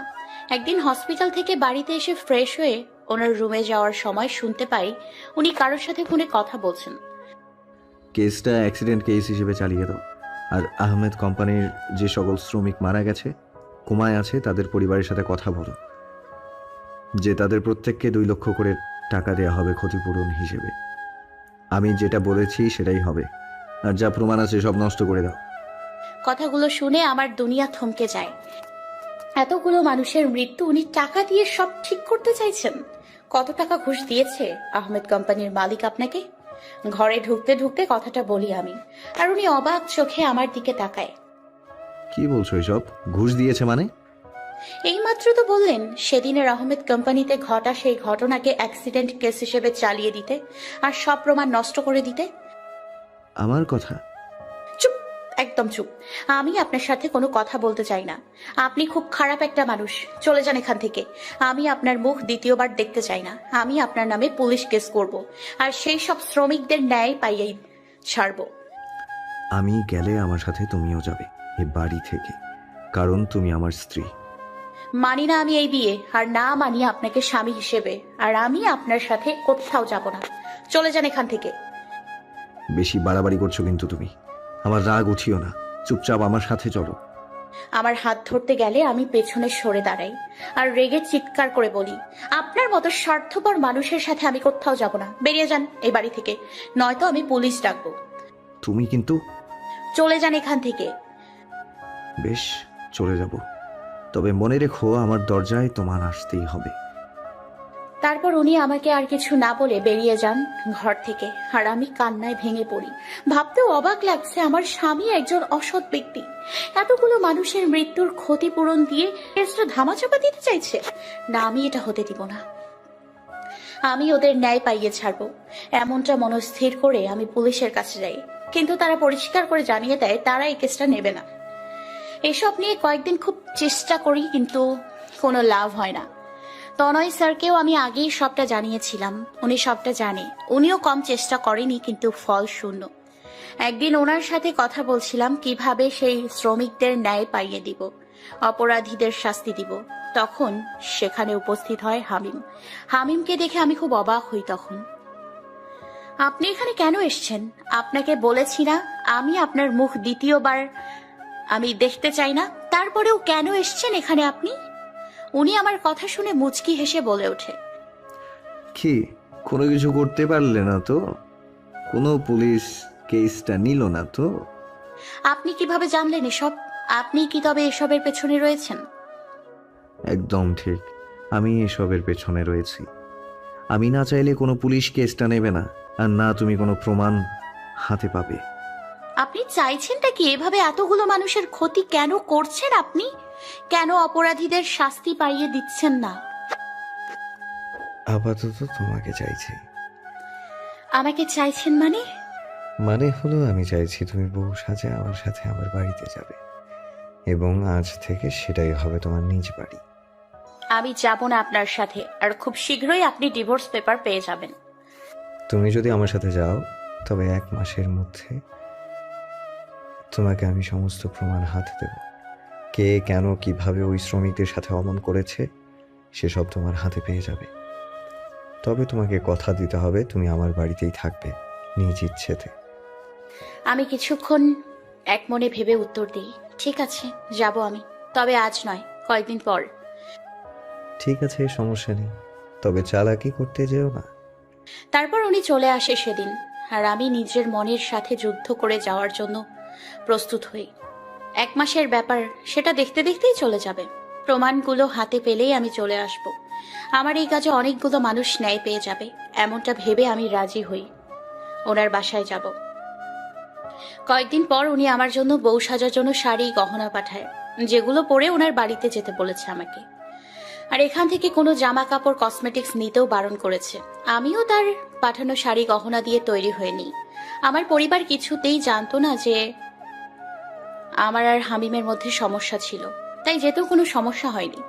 একদিন হসপিটাল থেকে বাড়িতে এসে ফ্রেশ হয়ে ওনার রুমে যাওয়ার সময় শুনতে পাই উনি কারোর সাথে ফোনে কথা বলছেন। কেসটা অ্যাক্সিডেন্ট কেস হিসেবে চালিয়ে দাও। আর আহমেদ কোম্পানির যে সকল শ্রমিক মারা গেছে, কোমায় আছে, তাদের পরিবারের সাথে কথা বলো যে তাদের প্রত্যেককে 2 লক্ষ করে টাকা দেওয়া হবে ক্ষতিপূরণ হিসেবে। আমি যেটা বলেছি সেটাই হবে, আর যা প্রমাণ আছে সব নষ্ট করে দাও। কথাগুলো শুনে আমার দুনিয়া থমকে যায়। এতগুলো মানুষের মৃত্যু উনি টাকা দিয়ে সব ঠিক করতে চাইছেন? কত টাকা ঘুষ দিয়েছে আহমেদ কোম্পানির মালিক আপনাকে? ঘরে ঢুকতে ঢুকতে কথাটা বলি আমি, আর উনি অবাক চোখে আমার দিকে তাকায়। কি বলছো এসব? ঘুষ দিয়েছে মানে? এইমাত্র তো বললেন সেদিনের আহমেদ কোম্পানিতে ঘটা সেই ঘটনাকে অ্যাক্সিডেন্ট কেস হিসেবে চালিয়ে দিতে আর সব প্রমাণ নষ্ট করে দিতে। আমার কথা? চুপ, একদম চুপ। আমি আপনার সাথে কোনো কথা বলতে চাই না। আপনি খুব খারাপ একটা মানুষ, চলে যান এখান থেকে। আমি আপনার মুখ দ্বিতীয়বার দেখতে চাই না। আমি আপনার নামে পুলিশ কেস করব, আর সেই সব শ্রমিকদের ন্যায় পাইয়েই ছাড়বো। আমি গেলে আমার সাথে তুমিও যাবে এ বাড়ি থেকে, কারণ তুমি আমার স্ত্রী। মানি না আমি এই বিয়ে, আর না মানি আপনাকে স্বামী হিসেবে। আর আমি আপনার সাথে কোথাও যাব না, চলে যান এখান থেকে। বেশি বাড়াবাড়ি করছো কিন্তু তুমি। আমার রাগ উঠিও না, চুপচাপ আমার সাথে চলো। আমার হাত ধরতে গেলে আমি পেছনে সরে দাঁড়াই আর রেগে চিৎকার করে বলি, আপনার মতো স্বার্থপর মানুষের সাথে আমি কোথাও যাব না। বেরিয়ে যান এই বাড়ি থেকে, নয়তো আমি পুলিশ ডাকবো। তুমি কিন্তু। চলে যান এখান থেকে। বেশ, চলে যাব, তবে মনে রেখো আমার দরজায় তোমার আসতেই হবে। তারপর উনি আমাকে আর কিছু না বলে বেরিয়ে যান ঘর থেকে, আর আমি কান্নায় ভেঙে পড়ি। ভাবতেও অবাক লাগছে, আমার স্বামী একজন অসৎ ব্যক্তি এতগুলো মানুষের মৃত্যুর ক্ষতিপূরণ দিয়ে কেসটা ধামাচাপা দিতে চাইছে। না, আমি এটা হতে দিব না। আমি ওদের ন্যায় পাইয়ে ছাড়বো, এমনটা মনস্থির করে আমি পুলিশের কাছে যাই। কিন্তু তারা পরিষ্কার করে জানিয়ে দেয় তারা এই কেসটা নেবে না। এসব নিয়ে কয়েকদিন খুব চেষ্টা করি, কিন্তু কোনো লাভ হয় না। তনয় স্যারকেও আমি আগেই সবটা জানিয়েছিলাম, উনি সবটা জানে। উনিও কম চেষ্টা করেনি, কিন্তু ফল শূন্য। একদিন ওনার সাথে কথা বলছিলাম কিভাবে সেই শ্রমিকদের ন্যায় পাইয়ে দিব, অপরাধীদের শাস্তি দিব। তখন সেখানে উপস্থিত হয় হামিম। হামিমকে দেখে আমি খুব অবাক হই। তখন, আপনি এখানে কেন এসেছেন? আপনাকে বলেছি না আমি আপনার মুখ দ্বিতীয়বার আমি দেখতে চাই না, তারপরেও কেন এসেছেন এখানে আপনি? উনি আমার কথা শুনে মুচকি হেসে বলে ওঠে, কি কোনো কিছু করতে পারলে না তো? কোনো পুলিশ কেসটা নিল না তো? আপনি কিভাবে জানলেন এসব? আপনি কি তবে এসবের পেছনে রয়েছেন? একদম ঠিক, আমি এসবের পেছনে রয়েছি। আমি না চাইলে কোনো পুলিশ কেসটা নেবে না, আর না তুমি কোনো প্রমাণ হাতে পাবে। আপনি চাইছেনটা কি? এভাবে এতগুলো মানুষের ক্ষতি কেন করছেন আপনি? কেন অপরাধীদের শাস্তি পাইয়ে দিচ্ছেন না? আপাতত তোমাকে চাইছি। আমাকে চাইছেন মানে? মানে হলো আমি চাইছি তুমি বউ সাজে আমার সাথে আমার বাড়িতে যাবে, এবং আজ থেকে সেটাই হবে তোমার নিজ বাড়ি। আমি যাব না আপনার সাথে, আর খুব শীঘ্রই আপনি ডিভোর্স পেপার পেয়ে যাবেন। তুমি যদি আমার সাথে যাও তবে 1 মাসের মধ্যে তোমাকে আমি সমস্ত প্রমাণ হাতে দেব। কে, কেন, কিভাবে ওই শ্রমিকদের সাথে অমন করেছে সেসব তোমার হাতে পেয়ে যাবে। তবে তোমাকে কথা দিতে হবে তুমি আমার বাড়িতেই থাকবে নিজ ইচ্ছেতে। আমি কিছুক্ষণ এক মনে ভেবে উত্তর দিই, ঠিক আছে যাব আমি, তবে আজ নয়, কয়েকদিন পর। ঠিক আছে, সমস্যা নেই, তবে চালাকি করতে যেও না। তারপর উনি চলে আসে সেদিন, আর আমি নিজের মনের সাথে যুদ্ধ করে যাওয়ার জন্য প্রস্তুত হই। 1 মাসের ব্যাপার, সেটা দেখতে দেখতেই চলে যাবে। প্রমাণগুলো হাতে পেলেই আমি চলে আসব। আমার এই কাজে অনেকগুলো মানুষ ন্যায় পেয়ে যাবে, এমনটা ভেবে আমি রাজি হই। ওনার বাসায় যাব। কয়েকদিন পর উনি আমার জন্য বউ সাজার জন্য শাড়ি গহনা পাঠায়, যেগুলো পরে ওনার বাড়িতে যেতে বলেছে আমাকে। আর এখান থেকে কোনো জামা কাপড় কসমেটিক্স নিতেও বারণ করেছে। আমিও তার পাঠানো শাড়ি গহনা দিয়ে তৈরি হয়ে নিই। আমার পরিবার কিছুতেই জানতো না যে আমার আর হামিমের মধ্যে সমস্যা ছিল, তাই যেতেও কোনো সমস্যা হয়নি।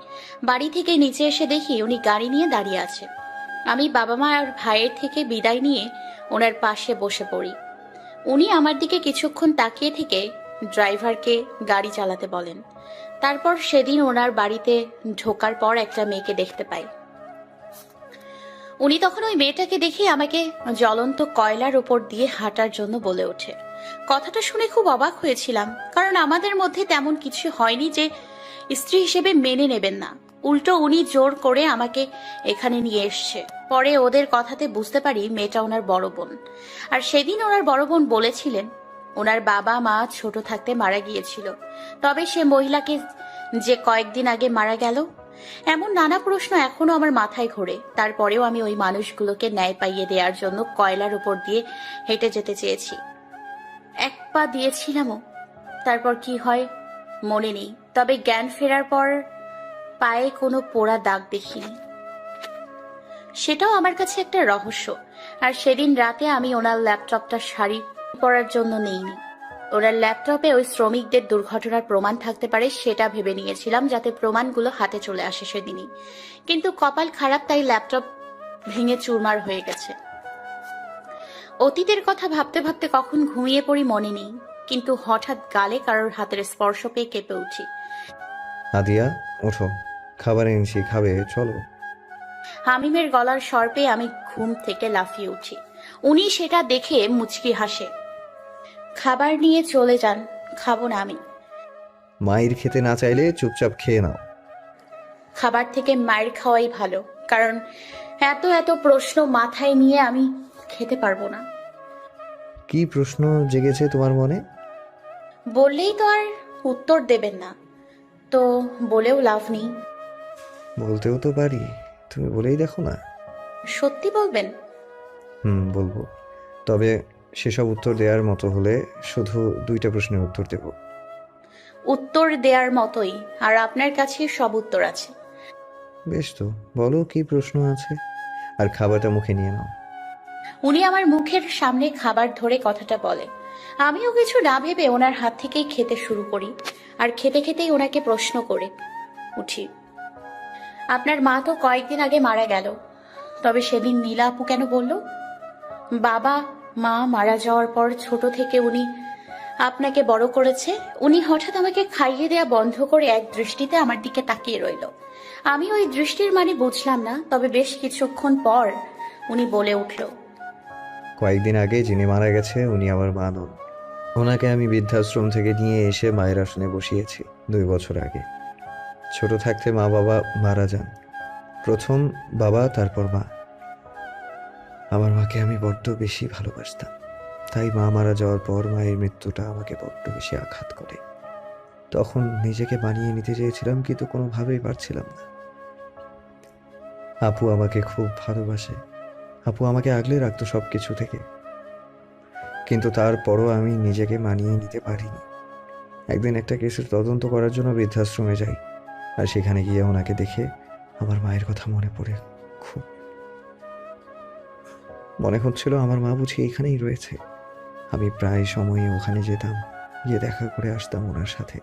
বাড়ি থেকে নিচে এসে দেখি উনি গাড়ি নিয়ে দাঁড়িয়ে আছে। আমি বাবা মা আর ভাইয়ের থেকে বিদায় নিয়ে ওনার পাশে বসে পড়ি। উনি আমার দিকে কিছুক্ষণ তাকিয়ে থেকে ড্রাইভারকে গাড়ি চালাতে বলেন। তারপর সেদিন ওনার বাড়িতে ঢোকার পর একটা মেয়েকে দেখতে পাই। উনি তখন ওই মেয়েটাকে দেখে আমাকে জ্বলন্ত কয়লার উপর দিয়ে হাঁটার জন্য বলে ওঠে। কথাটা শুনে খুব অবাক হয়েছিলাম, কারণ আমাদের মধ্যে তেমন কিছু হয়নি যে স্ত্রী হিসেবে মেনে নেবেন না। উল্টো উনি জোর করে আমাকে এখানে নিয়ে এসছে। পরে ওদের কথাতে বুঝতে পারি মেয়েটা ওনার বড় বোন। আর সেদিন ওনার বড় বোন বলেছিলেন ওনার বাবা মা ছোট থাকতে মারা গিয়েছিল, তবে সে মহিলাকে যে কয়েকদিন আগে মারা গেল। এমন নানা প্রশ্ন এখনো আমার মাথায় ঘোরে। তারপরেও আমি ওই মানুষগুলোকে ন্যায় পাইয়ে দেওয়ার জন্য কয়লার উপর দিয়ে হেঁটে যেতে চেয়েছি। 1 পা দিয়েছিলামও, তারপর কি হয় মনে নেই, তবে জ্ঞান ফেরার পর পায়ে কোনো পোড়া দাগ দেখিনি। সেটাও আমার কাছে একটা রহস্য। আর সেদিন রাতে আমি ওনার ল্যাপটপটা শাড়ি পরার জন্য নেইনি। ওনার ল্যাপটপে ওই শ্রমিকদের দুর্ঘটনার প্রমাণ থাকতে পারে সেটা ভেবে নিয়েছিলাম, যাতে প্রমাণগুলো হাতে চলে আসে সেদিনই। কিন্তু কপাল খারাপ, তাই ল্যাপটপ ভেঙে চুরমার হয়ে গেছে। অতীতের কথা ভাবতে ভাবতে কখন ঘুমিয়ে পড়ি মনে নেই, কিন্তু হঠাৎ গালে কারোর হাতের স্পর্শ পেয়ে কেঁপে উঠি। আদিয়া, ওঠো, খাবার এনেছি, খাবে, চলো। হামিমের গলার স্বর পেয়ে আমি ঘুম থেকে লাফিয়ে উঠি। উনি সেটা দেখে মুচকি হাসে। খাবার নিয়ে চলে যান, খাবো না আমি। মায়ের খেতে না চাইলে চুপচাপ খেয়ে নাও। খাবার থেকে মায়ের খাওয়াই ভালো, কারণ এত এত প্রশ্ন মাথায় নিয়ে আমি খেতে পারবো না। কি প্রশ্ন জেগেছে তোমার মনে? বললেই তো আর উত্তর দেবেন না, তো বলেও লাভ নেই। বলতেও তো পারি, তুমি বলেই দেখো না। সত্যি বলবেন? বলবো, তবে সেসব উত্তর দেওয়ার মতো হলে শুধু 2টা প্রশ্নের উত্তর দেব। উত্তর দেওয়ার মতোই, আর আপনার কাছে সব উত্তর আছে। বেশ, তো বলো কি প্রশ্ন আছে, আর খাবারটা মুখে নিয়ে নাও। উনি আমার মুখের সামনে খাবার ধরে কথাটা বলে। আমিও কিছু না ভেবে ওনার হাত থেকেই খেতে শুরু করি, আর খেতে খেতেই ওনাকে প্রশ্ন করে উঠি, আপনার মা তো কয়েকদিন আগে মারা গেল, তবে সেদিন নীলা আপু কেন বলল? বাবা মা মারা যাওয়ার পর ছোট থেকে উনি আপনাকে বড় করেছে। উনি হঠাৎ আমাকে খাইয়ে দেয়া বন্ধ করে এক দৃষ্টিতে আমার দিকে তাকিয়ে রইল। আমি ওই দৃষ্টির মানে বুঝলাম না, তবে বেশ কিছুক্ষণ পর উনি বলে উঠল, কয়েকদিন আগে যিনি মারা গেছে উনি আমার মা নন। ওনাকে আমি বৃদ্ধাশ্রম থেকে নিয়ে এসে মায়ের আসনে বসিয়েছি 2 বছর আগে। ছোট থাকতে মা বাবা মারা যান, প্রথম বাবা তারপর মা। আমার মাকে আমি বড্ড বেশি ভালোবাসতাম, তাই মা মারা যাওয়ার পর মায়ের মৃত্যুটা আমাকে বড্ড বেশি আঘাত করে। তখন নিজেকে বানিয়ে নিতে চেয়েছিলাম, কিন্তু কোনোভাবেই পারছিলাম না। আপু আমাকে খুব ভালোবাসে, আপু আমাকে আগলে রাখতো সব কিছু থেকে, কিন্তু তারপরও আমি নিজেকে মানিয়ে নিতে পারিনি। একদিন একটা কেসের তদন্ত করার জন্য বৃদ্ধাশ্রমে যাই, আর সেখানে গিয়ে ওনাকে দেখে আমার মায়ের কথা মনে পড়ে। খুব মনে হচ্ছিল আমার মা বুঝি এখানেই রয়েছে, আমি প্রায় সময় ওখানে যেতাম, গিয়ে দেখা করে আসতাম ওনার সাথে।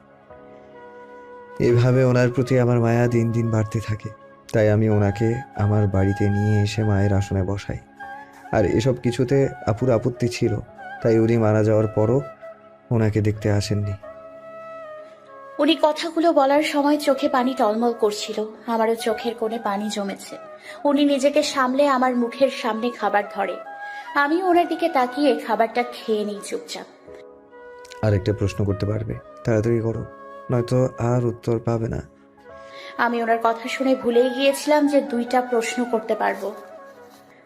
এভাবে ওনার প্রতি আমার মায়া দিন দিন বাড়তে থাকে। তাই আমি ওনাকে আমার বাড়িতে নিয়ে এসে মায়ের আসনে বসাই। আর এসব কিছুতে আপুর আপত্তি ছিল, তাই উনি মারা যাওয়ার পরও ওনাকে দেখতে আসেননি। উনি কথাগুলো বলার সময় চোখে পানি টলমল করছিল, আমারও চোখের কোণে পানি জমেছে। উনি নিজেকে সামলে আমার মুখের সামনে খাবার ধরে, আমি ওনার দিকে তাকিয়ে খাবারটা খেয়ে নিই চুপচাপ। আর একটা প্রশ্ন করতে পারবে? তাড়াতাড়ি করো, নয়তো আর উত্তর পাবে না। আমি ওনার কথা শুনে ভুলেই গিয়েছিলাম যে 2টা প্রশ্ন করতে পারবো।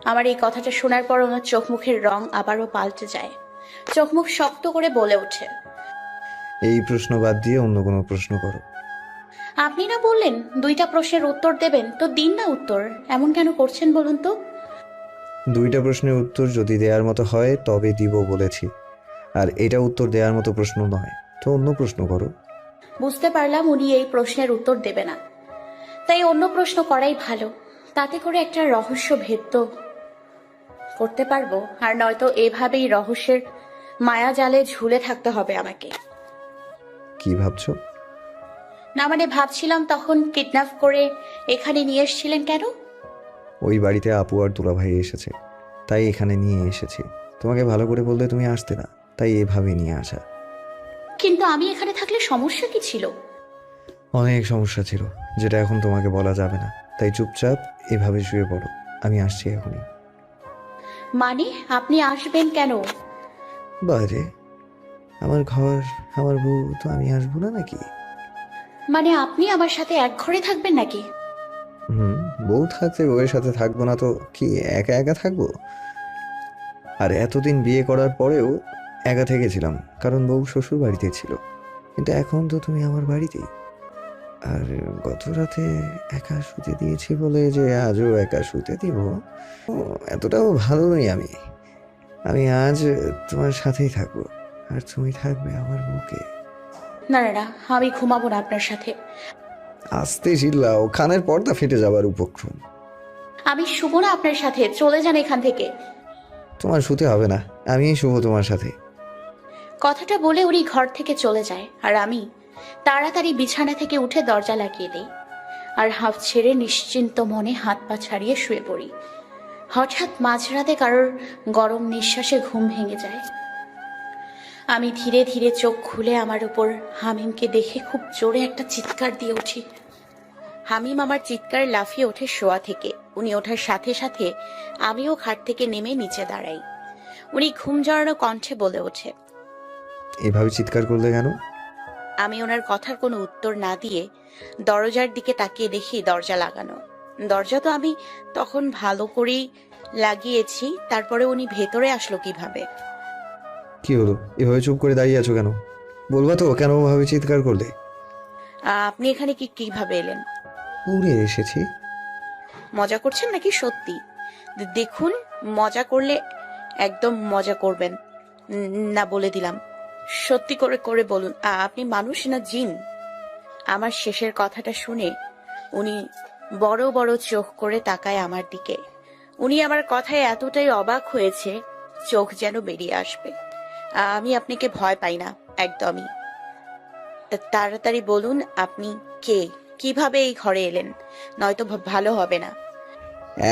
আমার এই কথাটা শোনার পর ওনার চোখ মুখের রং আবারও পাল্টে যায়, চোখ মুখ শক্ত করে বলে ওঠে, এই প্রশ্ন বাদ দিয়ে অন্য কোনো প্রশ্ন করো। আপনি না বললেন 2টা প্রশ্নের উত্তর দেবেন, তো দিন না উত্তর, এমন কেন করছেন বলুন তো? 2টা প্রশ্নের উত্তর যদি দেওয়ার মতো হয় তবে দিব বলেছি, আর এটা উত্তর দেওয়ার মতো প্রশ্ন নয়, তো অন্য প্রশ্ন করো। বুঝতে পারলাম উনি এই প্রশ্নের উত্তর দেবে না, তাই অন্য প্রশ্ন করাই ভালো। তাতে করে একটা রহস্য ভেদ তো করতে পারবো, আর নয়তো এভাবেই রহস্যের মায়া জালে ঝুলে থাকতে হবে আমাকে। কি ভাবছো? না মানে ভাবছিলাম তখন কিডন্যাপ করে এখানে নিয়ে এসেছিলেন কেন? ওই বাড়িতে আপু আর দুলাভাই এসেছে, তাই এখানে নিয়ে এসেছি। তোমাকে ভালো করে বললে তুমি আসতে না, তাই এভাবে নিয়ে আসা। কিন্তু আমি এখানে থাকলে সমস্যা কি ছিল? অনেক সমস্যা ছিল, যেটা এখন তোমাকে বলা যাবে না, তাই চুপচাপ এভাবে শুয়ে পড়ো, আমি আসছি এখনই। মানে আপনি আসবেন কেন? বারে, আমার ঘর, আমার বউ, তো আমি আসবো না নাকি? মানে আপনি আমার সাথে এক ঘরে থাকবেন নাকি? বউ থাকতে বউয়ের সাথে থাকবো না তো কি একা একা থাকবো? আর এতদিন বিয়ে করার পরেও একা থেকেছিলাম, কারণ বউ শ্বশুর বাড়িতে ছিল, কিন্তু এখন তো তুমি আমার বাড়িতেই। আর গত রাতে একা শুতে দিয়েছি বলে যে আজও একা শুতে দিব, এতটাও ভালো নই আমি। আমি আজ তোমার সাথেই থাকবো, আর তুমি থাকবে আমার বুকে। না না না, আমি ঘুমাবো না আপনার সাথে। আস্তে চিল্লাও, কানের পর্দা ফেটে যাবার উপক্রম। আমি শুবো না আপনার সাথে, চলে যান এখান থেকে। তোমার শুতে হবে না, আমিই শুবো তোমার সাথে। কথাটা বলে উনি ঘর থেকে চলে যায়, আর আমি তাড়াতাড়ি বিছানা থেকে উঠে দরজা লাগিয়ে দিই, আর হাঁফ ছেড়ে নিশ্চিন্ত মনে হাত পা ছাড়িয়ে শুয়ে পড়ি। হঠাৎ মাঝরাতে কারোর গরম নিঃশ্বাসে ঘুম ভেঙে যায়। আমি ধীরে ধীরে চোখ খুলে আমার উপর হামিমকে দেখে খুব জোরে একটা চিৎকার দিয়ে উঠি। হামিম আমার চিৎকার লাফিয়ে ওঠে শোয়া থেকে। উনি ওঠার সাথে সাথে আমিও খাট থেকে নেমে নিচে দাঁড়াই। উনি ঘুম জড়ানো কণ্ঠে বলে ওঠে, এভাবে চিৎকার করলে কেন? আমি ওনার কথার কোনো উত্তর না দিয়ে দরজার দিকে তাকিয়ে দেখি দরজা লাগানো। দরজা তো আমি তখন ভালো করেই লাগিয়েছি, তারপরে উনি ভেতরে আসলো কিভাবে? কি হলো, এভাবে চুপ করে দাঁড়িয়ে আছো কেন? বলবা তো কেন ওভাবে চিৎকার করলে? আপনি এখানে কিভাবে এলেন? উড়ে এসেছি। মজা করছেন নাকি সত্যি? দেখুন, মজা করলে একদম মজা করবেন না বলে দিলাম। সত্যি করে করে বলুন, আপনি মানুষ না জিন? আমার শেষের কথাটা শুনে উনি বড় বড় চোখ করে তাকায় আমার দিকে। উনি আমার কথায় এতটাই অবাক হয়েছে, চোখ যেন বেরিয়ে আসবে। আমি আপনাকে ভয় পাই না একদমই। তাড়াতাড়ি বলুন আপনি কে, কিভাবে এই ঘরে এলেন, নয়তো ভালো হবে না।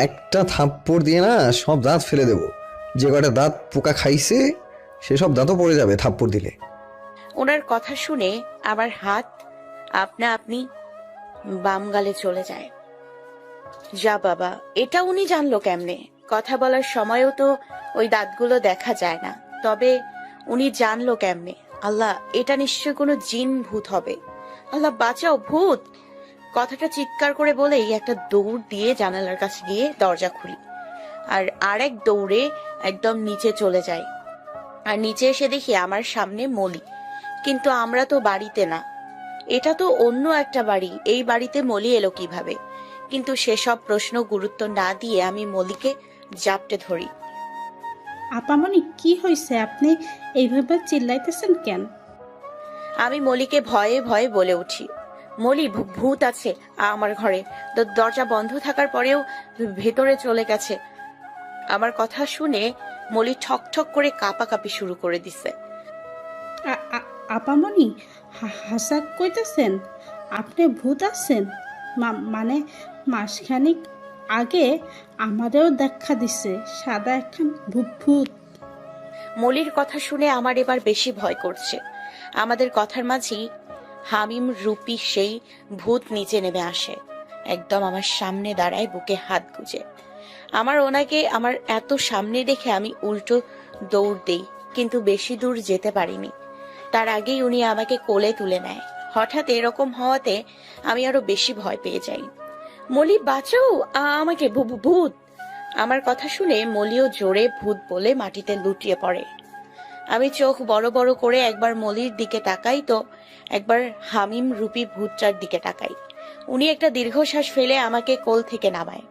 একটা থাপ্পড় দিয়ে না সব দাঁত ফেলে দেবো। যে কটা দাঁত পোকা খাইছে সেসব দাঁতও পড়ে যাবে থাপ্পড় দিলে। ওনার কথা শুনে আমার হাত আপনা আপনি বাম গালে চলে যায়। যা বাবা, এটা উনি জানলো কেমনে? কথা বলার সময়ও তো ওই দাঁতগুলো দেখা যায় না, তবে উনি জানলো কেমনে? আল্লাহ, এটা নিশ্চয় কোনো জিন ভূত হবে। আল্লাহ বাঁচাও, ভূত! কথাটা চিৎকার করে বলেই একটা দৌড় দিয়ে জানালার কাছে গিয়ে দরজা খুলি, আর আরেক দৌড়ে একদম নিচে চলে যাই। আর নিচে এসে দেখি আমার সামনে মলি, কিন্তু আমরা তো বাড়িতে না, এটা তো অন্য একটা বাড়ি। এই বাড়িতে মলি এলো কিভাবে? কিন্তু সেসব প্রশ্ন গুরুত্ব না দিয়ে আমি মলিকে জাপটে ধরি। আপামনি, কি হয়েছে? আপনি এইভাবে চিল্লাইতেছেন কেন? আমি মলিকে ভয়ে ভয়ে বলে উঠি, মলি, ভূত আছে আমার ঘরে। দরজা বন্ধ থাকার পরেও ভেতরে চলে গেছে। আমার কথা শুনে মলি ঠক ঠক করে কাঁপাকাঁপি শুরু করে দিছে। আপামনি হাসা কইতেছেন? আপনি ভূত আছেন? মানে মাসখানিক আগে আমাদেরও দেখা দিছে সাদা একখান ভূত। মলির কথা শুনে আমার এবার বেশি ভয় করছে। আমাদের কথার মাঝেই হামিম রূপী সেই ভূত নিচে নেমে আসে, একদম আমার সামনে দাঁড়ায়, বুকে হাত গুজে। ওনাকে আমার এত সামনে দেখে আমি উল্টো দৌড় দেই, কিন্তু বেশি দূর যেতে পারিনি। তার আগেই উনি আমাকে কোলে তুলে নেয়। হঠাৎ এরকম হওয়াতে আমি আরো বেশি ভয় পেয়ে যাই। মলি বাঁচাও আমাকে, ভূত! আমার কথা শুনে মলিও জোরে ভূত বলে মাটিতে লুটিয়ে পড়ে। আমি চোখ বড় বড় করে একবার মলির দিকে তাকাই, তো একবার হামিম রূপী ভূতটার দিকে তাকাই। উনি একটা দীর্ঘশ্বাস ফেলে আমাকে কোল থেকে নামায়।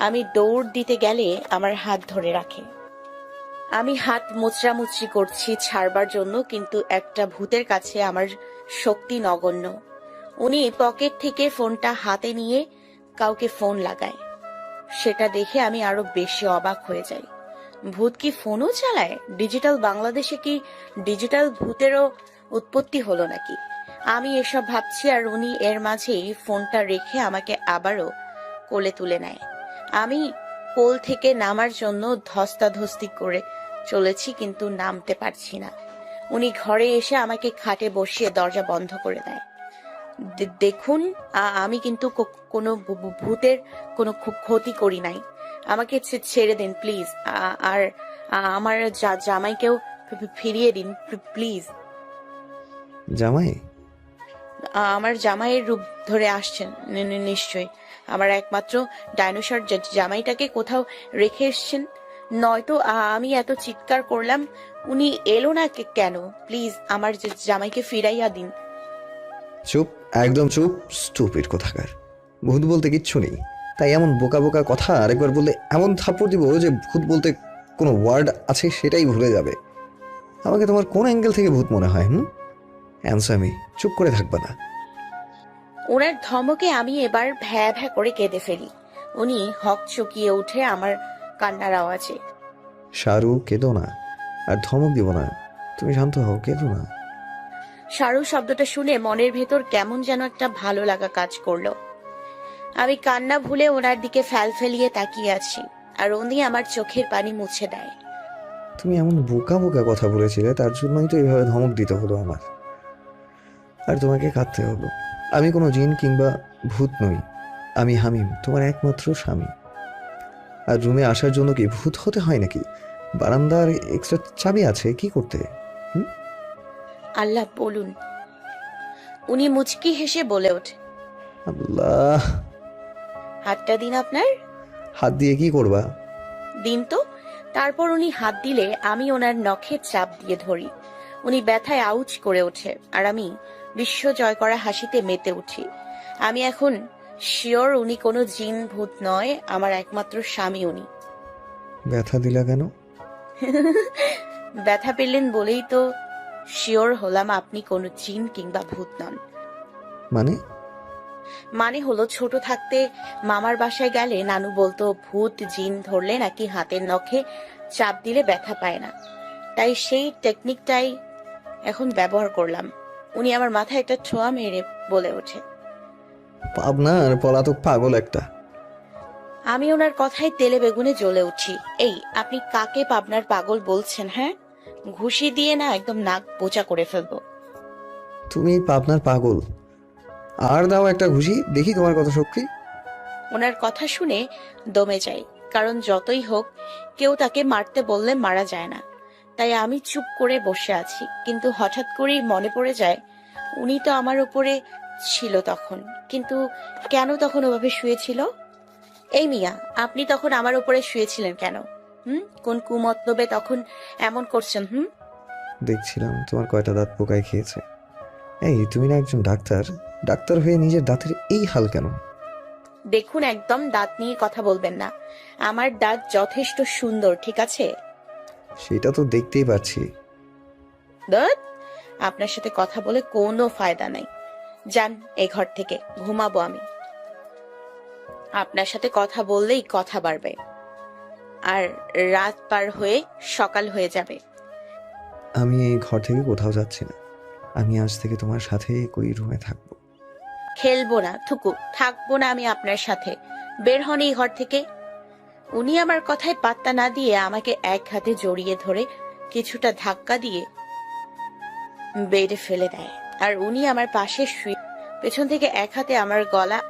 আমি দৌড় দিতে গেলে আমার হাত ধরে রাখে। আমি হাত মুচড়ামুচড়ি করছি ছাড়বার জন্য, কিন্তু একটা ভূতের কাছে আমার শক্তি নগণ্য। উনি পকেট থেকে ফোনটা হাতে নিয়ে কাউকে ফোন লাগায়। সেটা দেখে আমি আরো বেশি অবাক হয়ে যাই। ভূত কি ফোনও চালায়? ডিজিটাল বাংলাদেশে কি ডিজিটাল ভূতেরও উৎপত্তি হলো নাকি? আমি এসব ভাবছি, আর উনি এর মাঝেই ফোনটা রেখে আমাকে আবারও কোলে তুলে নেয়। আমি কোল থেকে নামার জন্য ধস্তাধস্তি করে চলেছি, কিন্তু নামতে পারছি না। উনি ঘরে এসে আমাকে খাটে বসিয়ে দরজা বন্ধ করে দেয়। দেখুন, আমি কিন্তু কোনো ভূতের কোনো ক্ষতি করি নাই। আমাকে ছেড়ে দিন প্লিজ, আর আমার জামাইকেও ফিরিয়ে দিন প্লিজ। জামাই? আমার জামাইয়ের রূপ ধরে আসছেন নিশ্চয়ই। আমার একমাত্র ডাইনোসর জামাইটাকে কোথাও রেখে এসছেন, নয়তো আমি এত চিৎকার করলাম উনি এলো না কেন? প্লিজ আমার জামাইকে ফিরাইয়া দিন। চুপ, একদম চুপ, স্টুপিড কোথাকার। ভূত বলতে কিচ্ছু নেই, তাই এমন বোকা বোকা কথা আরেকবার বললে এমন থাপ্পড় দিব যে ভূত বলতে কোনো ওয়ার্ড আছে সেটাই ভুলে যাবে। আমাকে তোমার কোন অ্যাঙ্গেল থেকে ভূত মনে হয়? অ্যান্সার মি, চুপ করে থাকবা না। ওনার ধমকে আমি এবার ভ্যা ভ্যা করে কেঁদে ফেলি। উনি হক চকিয়ে উঠে আমার কান্নার আওয়াজে। শাহরু, কেঁদো না, আর ধমক দিব না, তুমি শান্ত হও, কেঁদো না। শাহরু শব্দটা শুনে মনের ভেতর কেমন যেন একটা ভালো লাগা কাজ করলো। আমি কান্না ভুলে ওনার দিকে ফেলিয়ে তাকিয়ে আছি, আর উনি আমার চোখের পানি মুছে দেয়। তুমি এমন বোকা বোকা কথা বলেছিলে, তার জন্যই তো এইভাবে ধমক দিতে হলো আমার, আর তোমাকে কাঁদতে হলো। আমি কোনো জিন কিংবা ভূত নই, আমি হামিম, তোমার একমাত্র স্বামী। আর রুমে আসার জন্য কি ভূত হতে হয় নাকি? বারান্দার এক্সট্রা চাবি আছে, কি করতে? আল্লাহ বলুন। উনি মুচকি হেসে বলে ওঠে, আল্লাহ। হাতটা দিন আপনার। হাত দিয়ে কি করবা? দিন তো। তারপর উনি হাত দিলে আমি ওনার নখে চাপ দিয়ে ধরি। উনি ব্যথায় আউচ করে ওঠে, আর আমি বিশ্ব জয় করা হাসিতে মেতে উঠি। আমি এখন শিওর উনি কোনো জিন ভূত নয়, আমার একমাত্র স্বামী উনি। ব্যথা দিলা কেন? ব্যথা পেলেন বলেই তো শিওর হলাম আপনি কোনো জিন কিংবা ভূত নন। মানে হলো, ছোট থাকতে মামার বাসায় গেলে নানু বলতো ভূত জিন ধরলে নাকি হাতের নখে চাপ দিলে ব্যথা পায় না, তাই সেই টেকনিকটাই এখন ব্যবহার করলাম। উনি আমার মাথায় একটা ছোঁয়া মেরে বলে ওঠে, পাবনার পলাতক পাগল একটা। আমি ওনার কথায় তেলে বেগুনে জ্বলে উঠি। এই, আপনি কাকে পাবনার পাগল বলছেন? হ্যাঁ, ঘুষি দিয়ে না একদম নাক বোচা করে ফেলবো। তুমি পাবনার পাগল? আর দাও একটা ঘুষি, দেখি তোমার কত শক্তি। ওনার কথা শুনে দমে যাই, কারণ যতই হোক কেউ তাকে মারতে বললে মারা যায় না। তাই আমি চুপ করে বসে আছি, কিন্তু হঠাৎ করেই মনে পড়ে যায় উনি তো আমার উপরে ছিল তখন, কিন্তু কেন তখন ওভাবে শুয়েছিল? এই মিয়া, আপনি তখন আমার উপরে শুয়েছিলেন কেন? কোন কুমতলবে তখন এমন করছেন? দেখছিলাম তোমার কয়টা দাঁত পোকায় খেয়েছে। এই, তুমি না একজন ডাক্তার, ডাক্তার হয়ে নিজের দাঁতের এই হাল কেন? দেখুন, একদম দাঁত নিয়ে কথা বলবেন না। আমার দাঁত যথেষ্ট সুন্দর, ঠিক আছে? সেটা তো দেখতেই পাচ্ছি। দাঁত? আপনার সাথে কথা বলে কোনো ফায়দা নাই। যান এই ঘর থেকে, ঘুমাবো আমি। আপনার সাথে কথা বললেই কথা বাড়বে। আর রাত পার হয়ে সকাল হয়ে যাবে। আমি এই ঘর থেকে কোথাও যাচ্ছি না। আমি আজ থেকে তোমার সাথে একই রুমে থাকবো। খেলবো না থুকু, থাকবো না আমি আপনার সাথে। বের হন এই ঘর থেকে। উনি আমার কথায় পাত্তা না দিয়ে আমাকে এক হাতে জড়িয়ে ধরে কিছুটা ধাক্কা দিয়ে বেডে ফেলে দেয়। আর উনি আমার পাশে শুয়ে পেছন থেকে এক হাতে আমার গলা,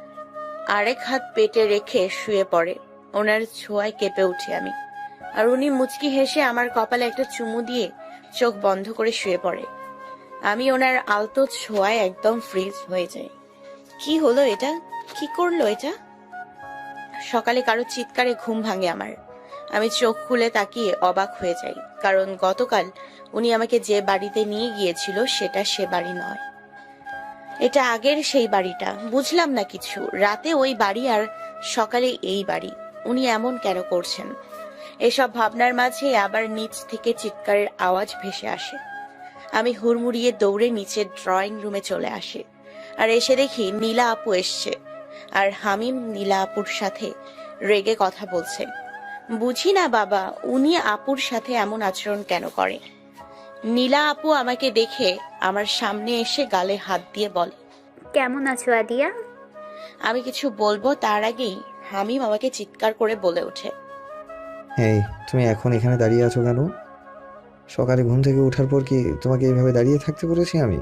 আরেক হাত পেটে রেখে শুয়ে পড়ে। ওনার ছোঁয়ায় কেঁপে উঠি আমি। আর উনি মুচকি হেসে আমার কপালে একটা চুমু দিয়ে চোখ বন্ধ করে শুয়ে পড়ে। আমি ওনার আলতো ছোঁয়ায় একদম ফ্রিজ হয়ে যাই। কি হলো এটা? কি করলো এটা? সকালে কারো চিৎকারে ঘুম ভাঙে আমার। আমি চোখ খুলে তাকিয়ে অবাক হয়ে যাই, কারণ গতকাল উনি আমাকে যে বাড়িতে নিয়ে গিয়েছিল সেটা সে বাড়ি নয়, এটা আগের সেই বাড়িটা। বুঝলাম না কিছু। রাতে ওই বাড়ি আর সকালে এই বাড়ি। উনি এমন কেন করছেন? এসব ভাবনার মাঝে আবার নিচ থেকে চিৎকারের আওয়াজ ভেসে আসে। আমি হুড়মুড়িয়ে দৌড়ে নিচে ড্রয়িং রুমে চলে আসি। আর এসে দেখি নীলা আপু এসছে, আর হামিম নীলা আপুর সাথে রেগে কথা বলছে। বুঝি না বাবা, উনি আপুর সাথে এমন আচরণ কেন করে। নীলা আপু আমাকে দেখে আমার সামনে এসে গালে হাত দিয়ে বলে, কেমন আছো আদিয়া? আমি কিছু বলবো তার আগেই হামিম আমাকে চিৎকার করে বলে ওঠে, এই, তুমি এখন এখানে দাঁড়িয়ে আছো কেন? সকালে ঘুম থেকে ওঠার পর কি তোমাকে এইভাবে দাঁড়িয়ে থাকতে বলেছি আমি?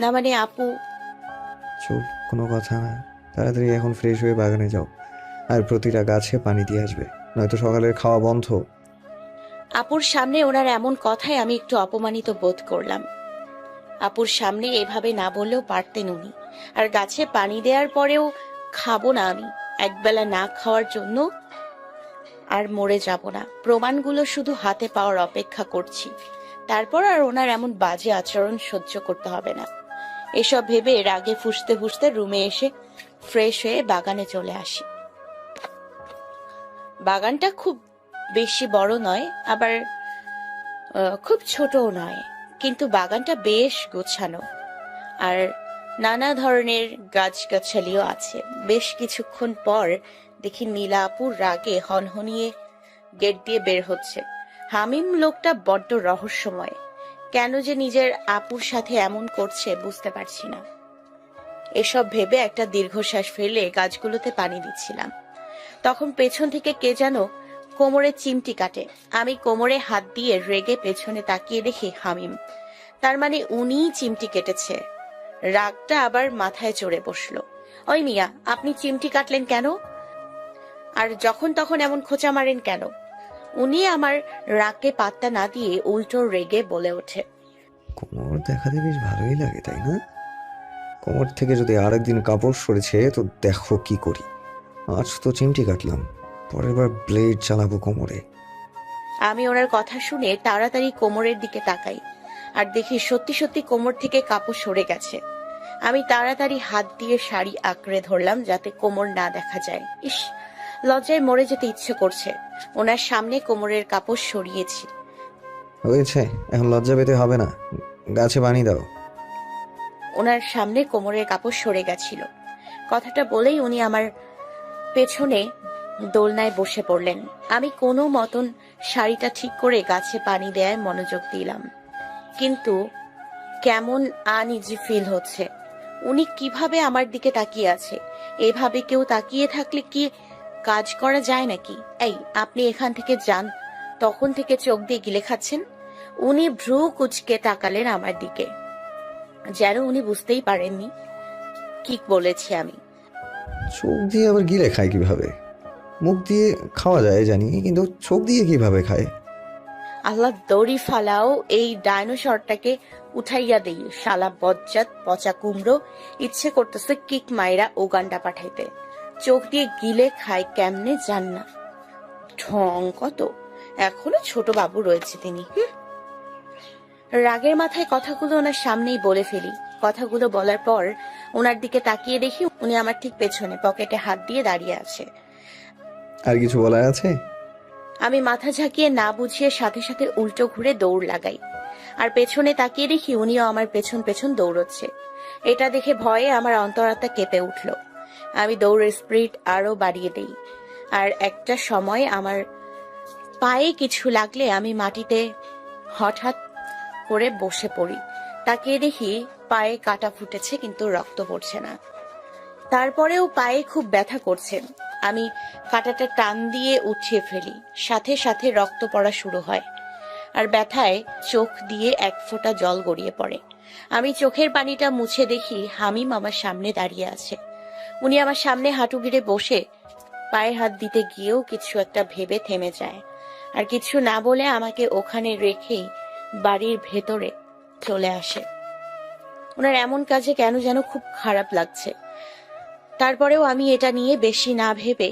না মানে আপু। চুপ, কোনো কথা না। তাড়াতাড়ি এখন ফ্রেশ হয়ে বাগানে যাও, আর প্রতিটা গাছে পানি দিয়ে আসবে, নয়তো সকালের খাওয়া বন্ধ। আপুর সামনে ওনার এমন কথায় আমি একটু অপমানিত বোধ করলাম। আপুর সামনে এভাবে না বললেও পারতেন উনি। আর গাছে পানি দেওয়ার পরেও খাবো না আমি। একবেলা না খাওয়ার জন্য আর মরে যাব না। প্রমাণগুলো শুধু হাতে পাওয়ার অপেক্ষা করছি। তারপর আর ওনার এমন বাজে আচরণ সহ্য করতে হবে না। এসব ভেবে রাগে ফুঁসতে ফুঁসতে রুমে এসে ফ্রেশ হয়ে বাগানে চলে আসি। বাগানটা খুব বেশি বড় নয়, আবার খুব ছোটও নয়, কিন্তু বাগানটা বেশ গোছানো আর নানা ধরনের গাছগাছালিও আছে। বেশ কিছুক্ষণ পর দেখি নীলা আপুর রাগে হনহনিয়ে গেট দিয়ে বের হচ্ছে। হামিম লোকটা বড্ড রহস্যময়, কেন যে নিজের আপুর সাথে এমন করছে বুঝতে পারছি না। এসব ভেবে একটা দীর্ঘশ্বাস ফেলে গাছগুলোতে পানি দিচ্ছিলাম, তখন পেছন থেকে কে যেন কোমরে চিমটি কাটে। আমি কোমরে হাত দিয়ে রেগে পেছনে তাকিয়ে দেখি হামিম। তার মানে উনিই চিমটি কেটেছে। রাগটা আবার মাথায় চড়ে বসলো। ওই মিয়া, আপনি চিমটি কাটলেন কেন? আর যখন তখন এমন খোঁচা মারেন কেন? উনি আমার রাগকে পাত্তা না দিয়ে উল্টো রেগে বলে ওঠে, কোমর দেখাতে বেশ ভালোই লাগে, তাই না? কোমর থেকে যদি আরেকদিন কাপড় সরেছে তো দেখো কি করি। আজ তো চিমটি কাটলাম, পরের বার ব্লেড চালাবো কোমরে। আমি ওনার কথা শুনে তাড়াতাড়ি কোমরের দিকে তাকাই, আর দেখি সত্যি সত্যি কোমর থেকে কাপড় সরে গেছে। আমি তাড়াতাড়ি হাত দিয়ে শাড়ি আঁকড়ে ধরলাম যাতে কোমর না দেখা যায়। ইস, লজ্জায় মরে যেতে ইচ্ছে করছে। ওনার সামনে কোমরের কাপড় সরিয়েছি। হয়েছে, এখন লজ্জা পেতে হবে না, গাছে পানি দাও। ওনার সামনে কোমরের কাপড় সরে গেছিল। কথাটা বলেই উনি আমার পেছনে দোলনায় বসে পড়লেন। আমি কোনো মতন শাড়িটা ঠিক করে গাছে পানি দেয়ায় মনোযোগ দিলাম, কিন্তু কেমন আনইজি ফিল হচ্ছে। উনি কিভাবে আমার দিকে তাকিয়ে আছে? এভাবে কেউ তাকিয়ে থাকলে কি কাজ করা যায় নাকি? এই, আপনি এখান থেকে যান। তখন থেকে চোখ দিয়ে গিলে খাচ্ছেন। উনি ভ্রু কুচকে তাকালেন আমার দিকে, যেন উনি বুঝতেই পারেননি কি বলেছি আমি। চোখ দিয়ে আবার গিলে খায় কিভাবে? মুখ দিয়ে খাওয়া যায় জানি, কিন্তু চোখ দিয়ে কিভাবে খায়? আল্লাহ দড়ি ফালাও, এই ডাইনোসরটাকে উঠাইয়া দেই। শালা বজ্জাত পচা কুমড়ো, ইচ্ছে করতেছে কিক মাইরা ওগান্ডা পাঠাইতে। চোখ দিয়ে গিলে খায় কেমনে জান না। ঢং কত! এখনো ছোট বাবু রয়েছে তিনি। রাগের মাথায় কথাগুলো ওনার সামনেই বলে ফেলি। কথাগুলো বলার পর ওনার দিকে তাকিয়ে দেখি উনি আমার ঠিক পেছনে পকেটে হাত দিয়ে দাঁড়িয়ে আছে। আর কিছু বলার আছে? আমি মাথা ঝাঁকিয়ে না বুঝিয়ে সাথে সাথে উল্টো ঘুরে দৌড় লাগাই, আর পেছনে তাকিয়ে দেখি উনিও আমার পেছন পেছন দৌড়চ্ছে। এটা দেখে ভয়ে আমার অন্তরাত্মা কেঁপে উঠল। আমি দৌড়ের স্পিড আরো বাড়িয়ে দেই, আর একটা সময় আমার পায়ে কিছু লাগলে আমি মাটিতে হঠাৎ করে বসে পড়ি। তাকিয়ে দেখি পায়ে কাটা ফুটেছে, কিন্তু রক্ত পড়ছে না। তারপরেও পায়ে খুব ব্যথা করছে। আমি কাঁটাটা টান দিয়ে উঠিয়ে ফেলি, সাথে সাথে রক্ত পড়া শুরু হয়, আর ব্যথায় চোখ দিয়ে এক ফোঁটা জল গড়িয়ে পড়ে। আমি চোখের পানিটা মুছে দেখি হামিম আমার সামনে দাঁড়িয়ে আছে। উনি আমার সামনে হাঁটু গেড়ে বসে পায়ে হাত দিতে গিয়েও কিছু একটা ভেবে থেমে যায়, আর কিছু না বলে আমাকে ওখানে রেখেই বাড়ির ভেতরে চলে আসে। ওনার এমন কাজে কেন যেন খুব খারাপ লাগছে। তারপরেও আমি এটা নিয়ে বেশি না ভেবে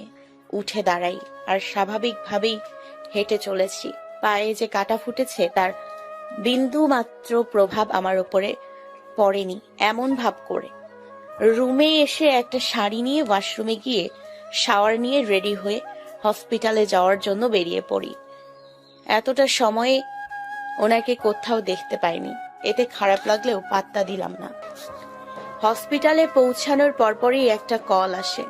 উঠে দাঁড়াই, আর স্বাভাবিকভাবেই হেঁটে চলেছি। পায়ে যে কাটা ফুটেছে তার বিন্দু মাত্র প্রভাব আমার উপরে পড়েনি এমন ভাব করে রুমে এসে একটা শাড়ি নিয়ে ওয়াশরুমে গিয়ে শাওয়ার নিয়ে রেডি হয়ে হসপিটালে যাওয়ার জন্য বেরিয়ে পড়ি। এতটা সময়ে ওনাকে কোথাও দেখতে পাইনি, এতে খারাপ লাগলেও পাত্তা দিলাম না। হসপিটালে পৌঁছানোর পরপরই একটা কল আসে,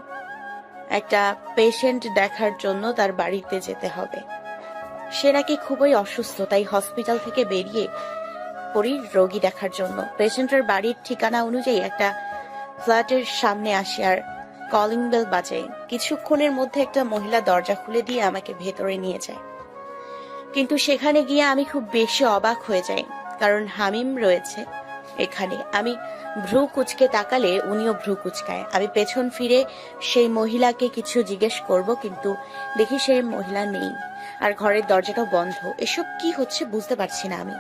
একটা পেশেন্ট দেখার জন্য তার বাড়িতে যেতে হবে। সে নাকি খুবই অসুস্থ, তাই হসপিটাল থেকে বেরিয়ে পড়ি রোগী দেখার জন্য। পেশেন্টের বাড়ির ঠিকানা অনুযায়ী একটা ফ্ল্যাটের সামনে আসি, আর কলিং বেল বাজাই। কিছুক্ষণের মধ্যে একটা মহিলা দরজা খুলে দিয়ে আমাকে ভেতরে নিয়ে যায়, কিন্তু সেখানে গিয়ে আমি খুব বেশি অবাক হয়ে যাই, কারণ হামিম রয়েছে এখানে। আমি ভ্রু কুচকে তাকালে উনিও ভ্রু কুচকায়। আমি পেছন ফিরে সেই মহিলাকে কিছু জিজ্ঞেস করব, কিন্তু দেখি সেই মহিলা নেই, আর ঘরের দরজাটাও বন্ধ। এসব কি হচ্ছে বুঝতে পারছি না আমি।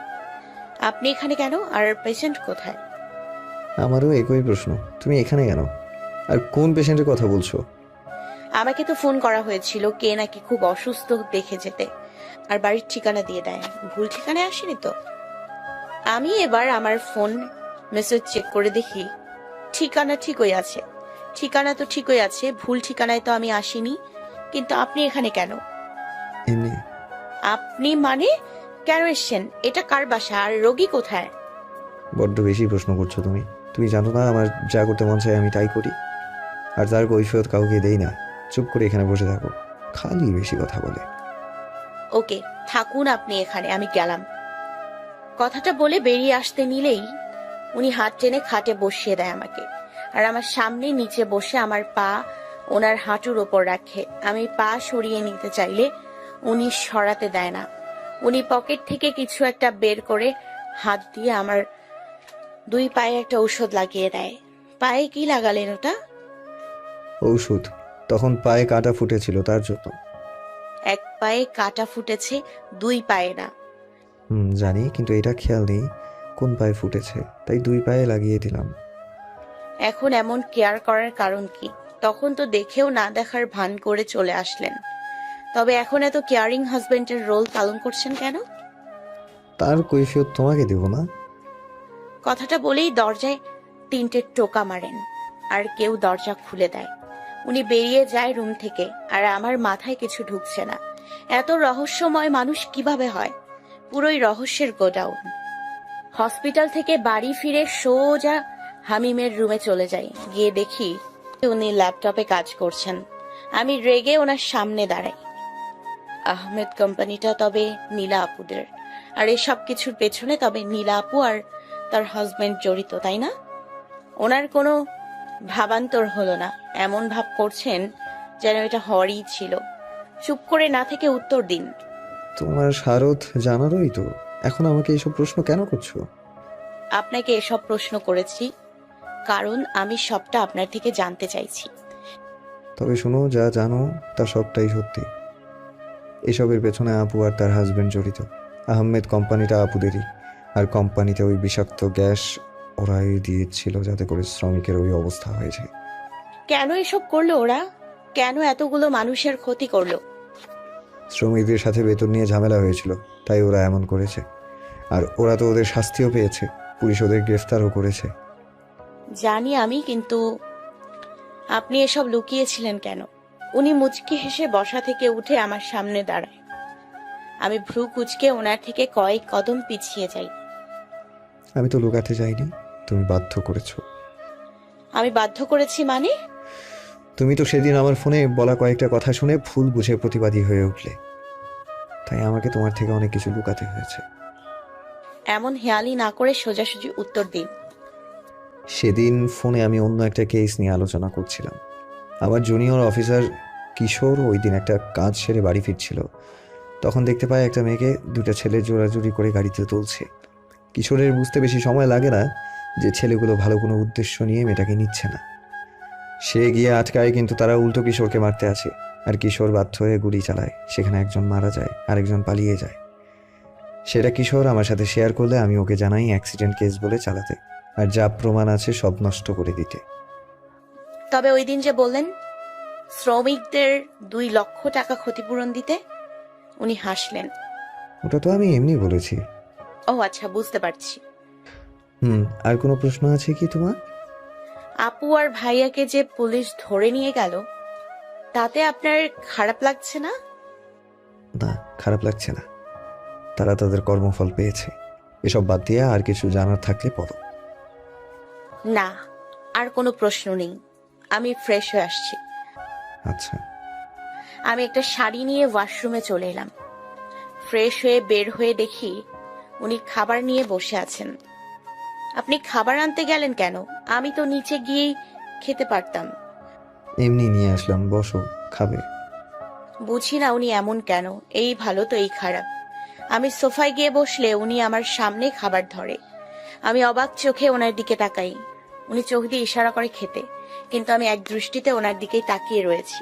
আপনি এখানে কেন, আর পেশেন্ট কোথায়? আমারও একই প্রশ্ন, তুমি এখানে কেন, আর কোন পেশেন্টের কথা বলছো? আমাকে তো ফোন করা হয়েছিল, কে নাকি খুব অসুস্থ দেখে যেতে, আর বাড়ির ঠিকানা দিয়ে দেয়। ভুল ঠিকানায় আসেনি তো? আমি এবার আমার ফোন মেসেজ চেক করে দেখি ঠিকানা ঠিকই আছে। ঠিকানা তো ঠিকই আছে, ভুল ঠিকানায় তো আমি আসিনি। কিন্তু আপনি এখানে কেন? এমনি। আপনি মানে কেন এসছেন? এটা কার বাসা, আর রোগী কোথায়? বড্ড বেশি প্রশ্ন করছো তুমি। তুমি জানো না আমার যা করতে মন চায় আমি তাই করি, আর তার কৈফিয়ত কাউকে দেই না। চুপ করে এখানে বসে থাকো, খালি বেশি কথা বলে। ওকে, থাকুন আপনি এখানে, আমি গেলাম। কথাটা বলে বেরিয়ে আসতে নিলেই উনি হাত টেনে খাটে বসিয়ে দেয় আমাকে, আর আমার সামনে নিচে বসে আমার পা ওনার হাঁটুর ওপর রাখে। আমি পা সরিয়ে নিতে চাইলে উনি সরাতে দেয় না। উনি পকেট থেকে কিছু একটা বের করে হাত দিয়ে আমার দুই পায়ে একটা ঔষধ লাগিয়ে দেয়। পায়ে কি লাগালেন ওটা? ঔষধ? তখন পায়ে কাটা ফুটেছিল তার জন্য। এক পায়ে কাটা ফুটেছে, দুই পায়ে না? জানি, কিন্তু এটা খেয়াল নেই কোন পায়ে ফুটেছে, তাই দুই পায়ে লাগিয়ে দিলাম। এখন এমন কেয়ার করার কারণ কি? তখন তো দেখেও না দেখার ভান করে চলে আসলেন, তবে এখন এত কেয়ারিং হাজবেন্ডের রোল পালন করছেন কেন? তার কৈফিয়ত তোমাকে দেব না। কথাটা বলেই দরজায় 3টে টোকা মারেন, আর কেউ দরজা খুলে দেয়। উনি বেরিয়ে যায় রুম থেকে, আর আমার মাথায় কিছু ঢুকছে না। এত রহস্যময় মানুষ কিভাবে হয়? পুরোই রহস্যের গোডাউন। হসপিটাল থেকে বাড়ি ফিরে সোজা হামিমের রুমে চলে যাই। গিয়ে দেখি উনি ল্যাপটপে কাজ করছেন। আমি রেগে ওনার সামনে দাঁড়াই। আহমেদ কোম্পানিটা তবে নীলা আপুদের, আর এসব কিছুর পেছনে তবে নীলা আপু আর তার হাজবেন্ড জড়িত, তাই না? ওনার কোনো ভাবান্তর হলো না, এমন ভাব করছেন যেন এটা হওয়ারই ছিল। চুপ করে না থেকে উত্তর দিন। তোমার শারদ জানারই তো, এখন আমাকে এইসব প্রশ্ন কেন করছো? আপনাকে এসব প্রশ্ন করেছি কারণ আমি সবটা আপনার থেকে জানতে চাইছি। তবে শোনো, যা জানো তা সবটাই সত্যি। এসবের পেছনে আপু আর তার হাজবেন্ড জড়িত। আহমেদ কোম্পানিটা আপুদেরই, আর কোম্পানিতে ওই বিষাক্ত গ্যাস ওরাই দিয়েছিল যাতে করে শ্রমিকের ওই অবস্থা হয়েছে। কেন এসব করলো ওরা? কেন এতগুলো মানুষের ক্ষতি করলো? শ্রমিকদের সাথে বেতন নিয়ে ঝামেলা হয়েছিল, তাই ওরা এমন করেছে। আর ওরা তো ওদের শাস্তিও পেয়েছে, পুলিশ ওদের গ্রেফতারও করেছে। জানি আমি, কিন্তু আপনি এসব লুকিয়েছিলেন কেন? উনি মুচকি হেসে বসা থেকে উঠে আমার সামনে দাঁড়ায়। আমি ভ্রু কুচকে ওনার থেকে কয়েক কদম পিছিয়ে যাই। আমি তো লুকাতে যাইনি, তুমি বাধ্য করেছো। আমি বাধ্য করেছি মানে? তুমি তো সেদিন আমার ফোনে বলা কয়েকটা কথা শুনে ভুল বুঝে প্রতিবাদী হয়ে উঠলে, তাই তাই আমাকে তোমার থেকে অনেক কিছু লুকাতে হয়েছে। এমন হেয়ালি না করে সোজাসুজি উত্তর দিন। সেদিন ফোনে আমি অন্য একটা কেস নিয়ে আলোচনা করছিলাম। আমার জুনিয়র অফিসার কিশোর ওই দিন একটা কাজ সেরে বাড়ি ফিরছিল। তখন দেখতে পায় একটা মেয়েকে দুটো ছেলে জোরাজুরি করে গাড়িতে তুলছে। কিশোরের বুঝতে বেশি সময় লাগে না যে ছেলেগুলো ভালো কোনো উদ্দেশ্য নিয়ে মেয়েটাকে নিচ্ছে না। সে গিয়ে আটকায়, কিন্তু তারা উল্টো কিশোরকে মারতে আসে, আর কিশোর বাধ্য হয়ে গুলি চালায়। সেখানে একজন মারা যায়, আরেকজন পালিয়ে যায়। সেটা কিশোর আমার সাথে শেয়ার করলে আমি ওকে জানাই অ্যাক্সিডেন্ট কেস বলে চালাতে, আর যা প্রমাণ আছে সব নষ্ট করে দিতে। তবে ওই দিন যে বললেন শ্রমিকদের 2 লক্ষ টাকা ক্ষতিপূরণ দিতে, উনি হাসলেন। ওটা তো আমি এমনি বলেছি। ও আচ্ছা, বুঝতে পারছি। আর কোনো প্রশ্ন আছে কি তোমার? আপু আর ভাইয়াকে যে পুলিশ ধরে নিয়ে গেল, তাতে আপনার খারাপ লাগছে না? না, খারাপ লাগছে না। তারা তাদের কর্মফল পেয়েছে। এসব বাদ দিয়ে আর কিছু জানার থাকলে বলো। না, আর কোনো প্রশ্ন নেই। আমি ফ্রেশ হয়ে আসছি। আচ্ছা। আমি একটা শাড়ি নিয়ে ওয়াশরুমে চলে এলাম। ফ্রেশ হয়ে বের হয়ে দেখি উনি খাবার নিয়ে বসে আছেন। আপনি খাবার আনতে গেলেন কেন? আমি তো নিচে গিয়েই খেতে পারতাম। এমনি নিয়ে আসলাম, বসো, খাবে। বুঝি না উনি এমন কেন, এই ভালো তো এই খারাপ। আমি সোফায় গিয়ে বসলে উনি আমার সামনে খাবার ধরে। আমি অবাক চোখে ওনার দিকে তাকাই। উনি চোখ দিয়ে ইশারা করে খেতে, কিন্তু আমি এক দৃষ্টিতে ওনার দিকেই তাকিয়ে রয়েছি।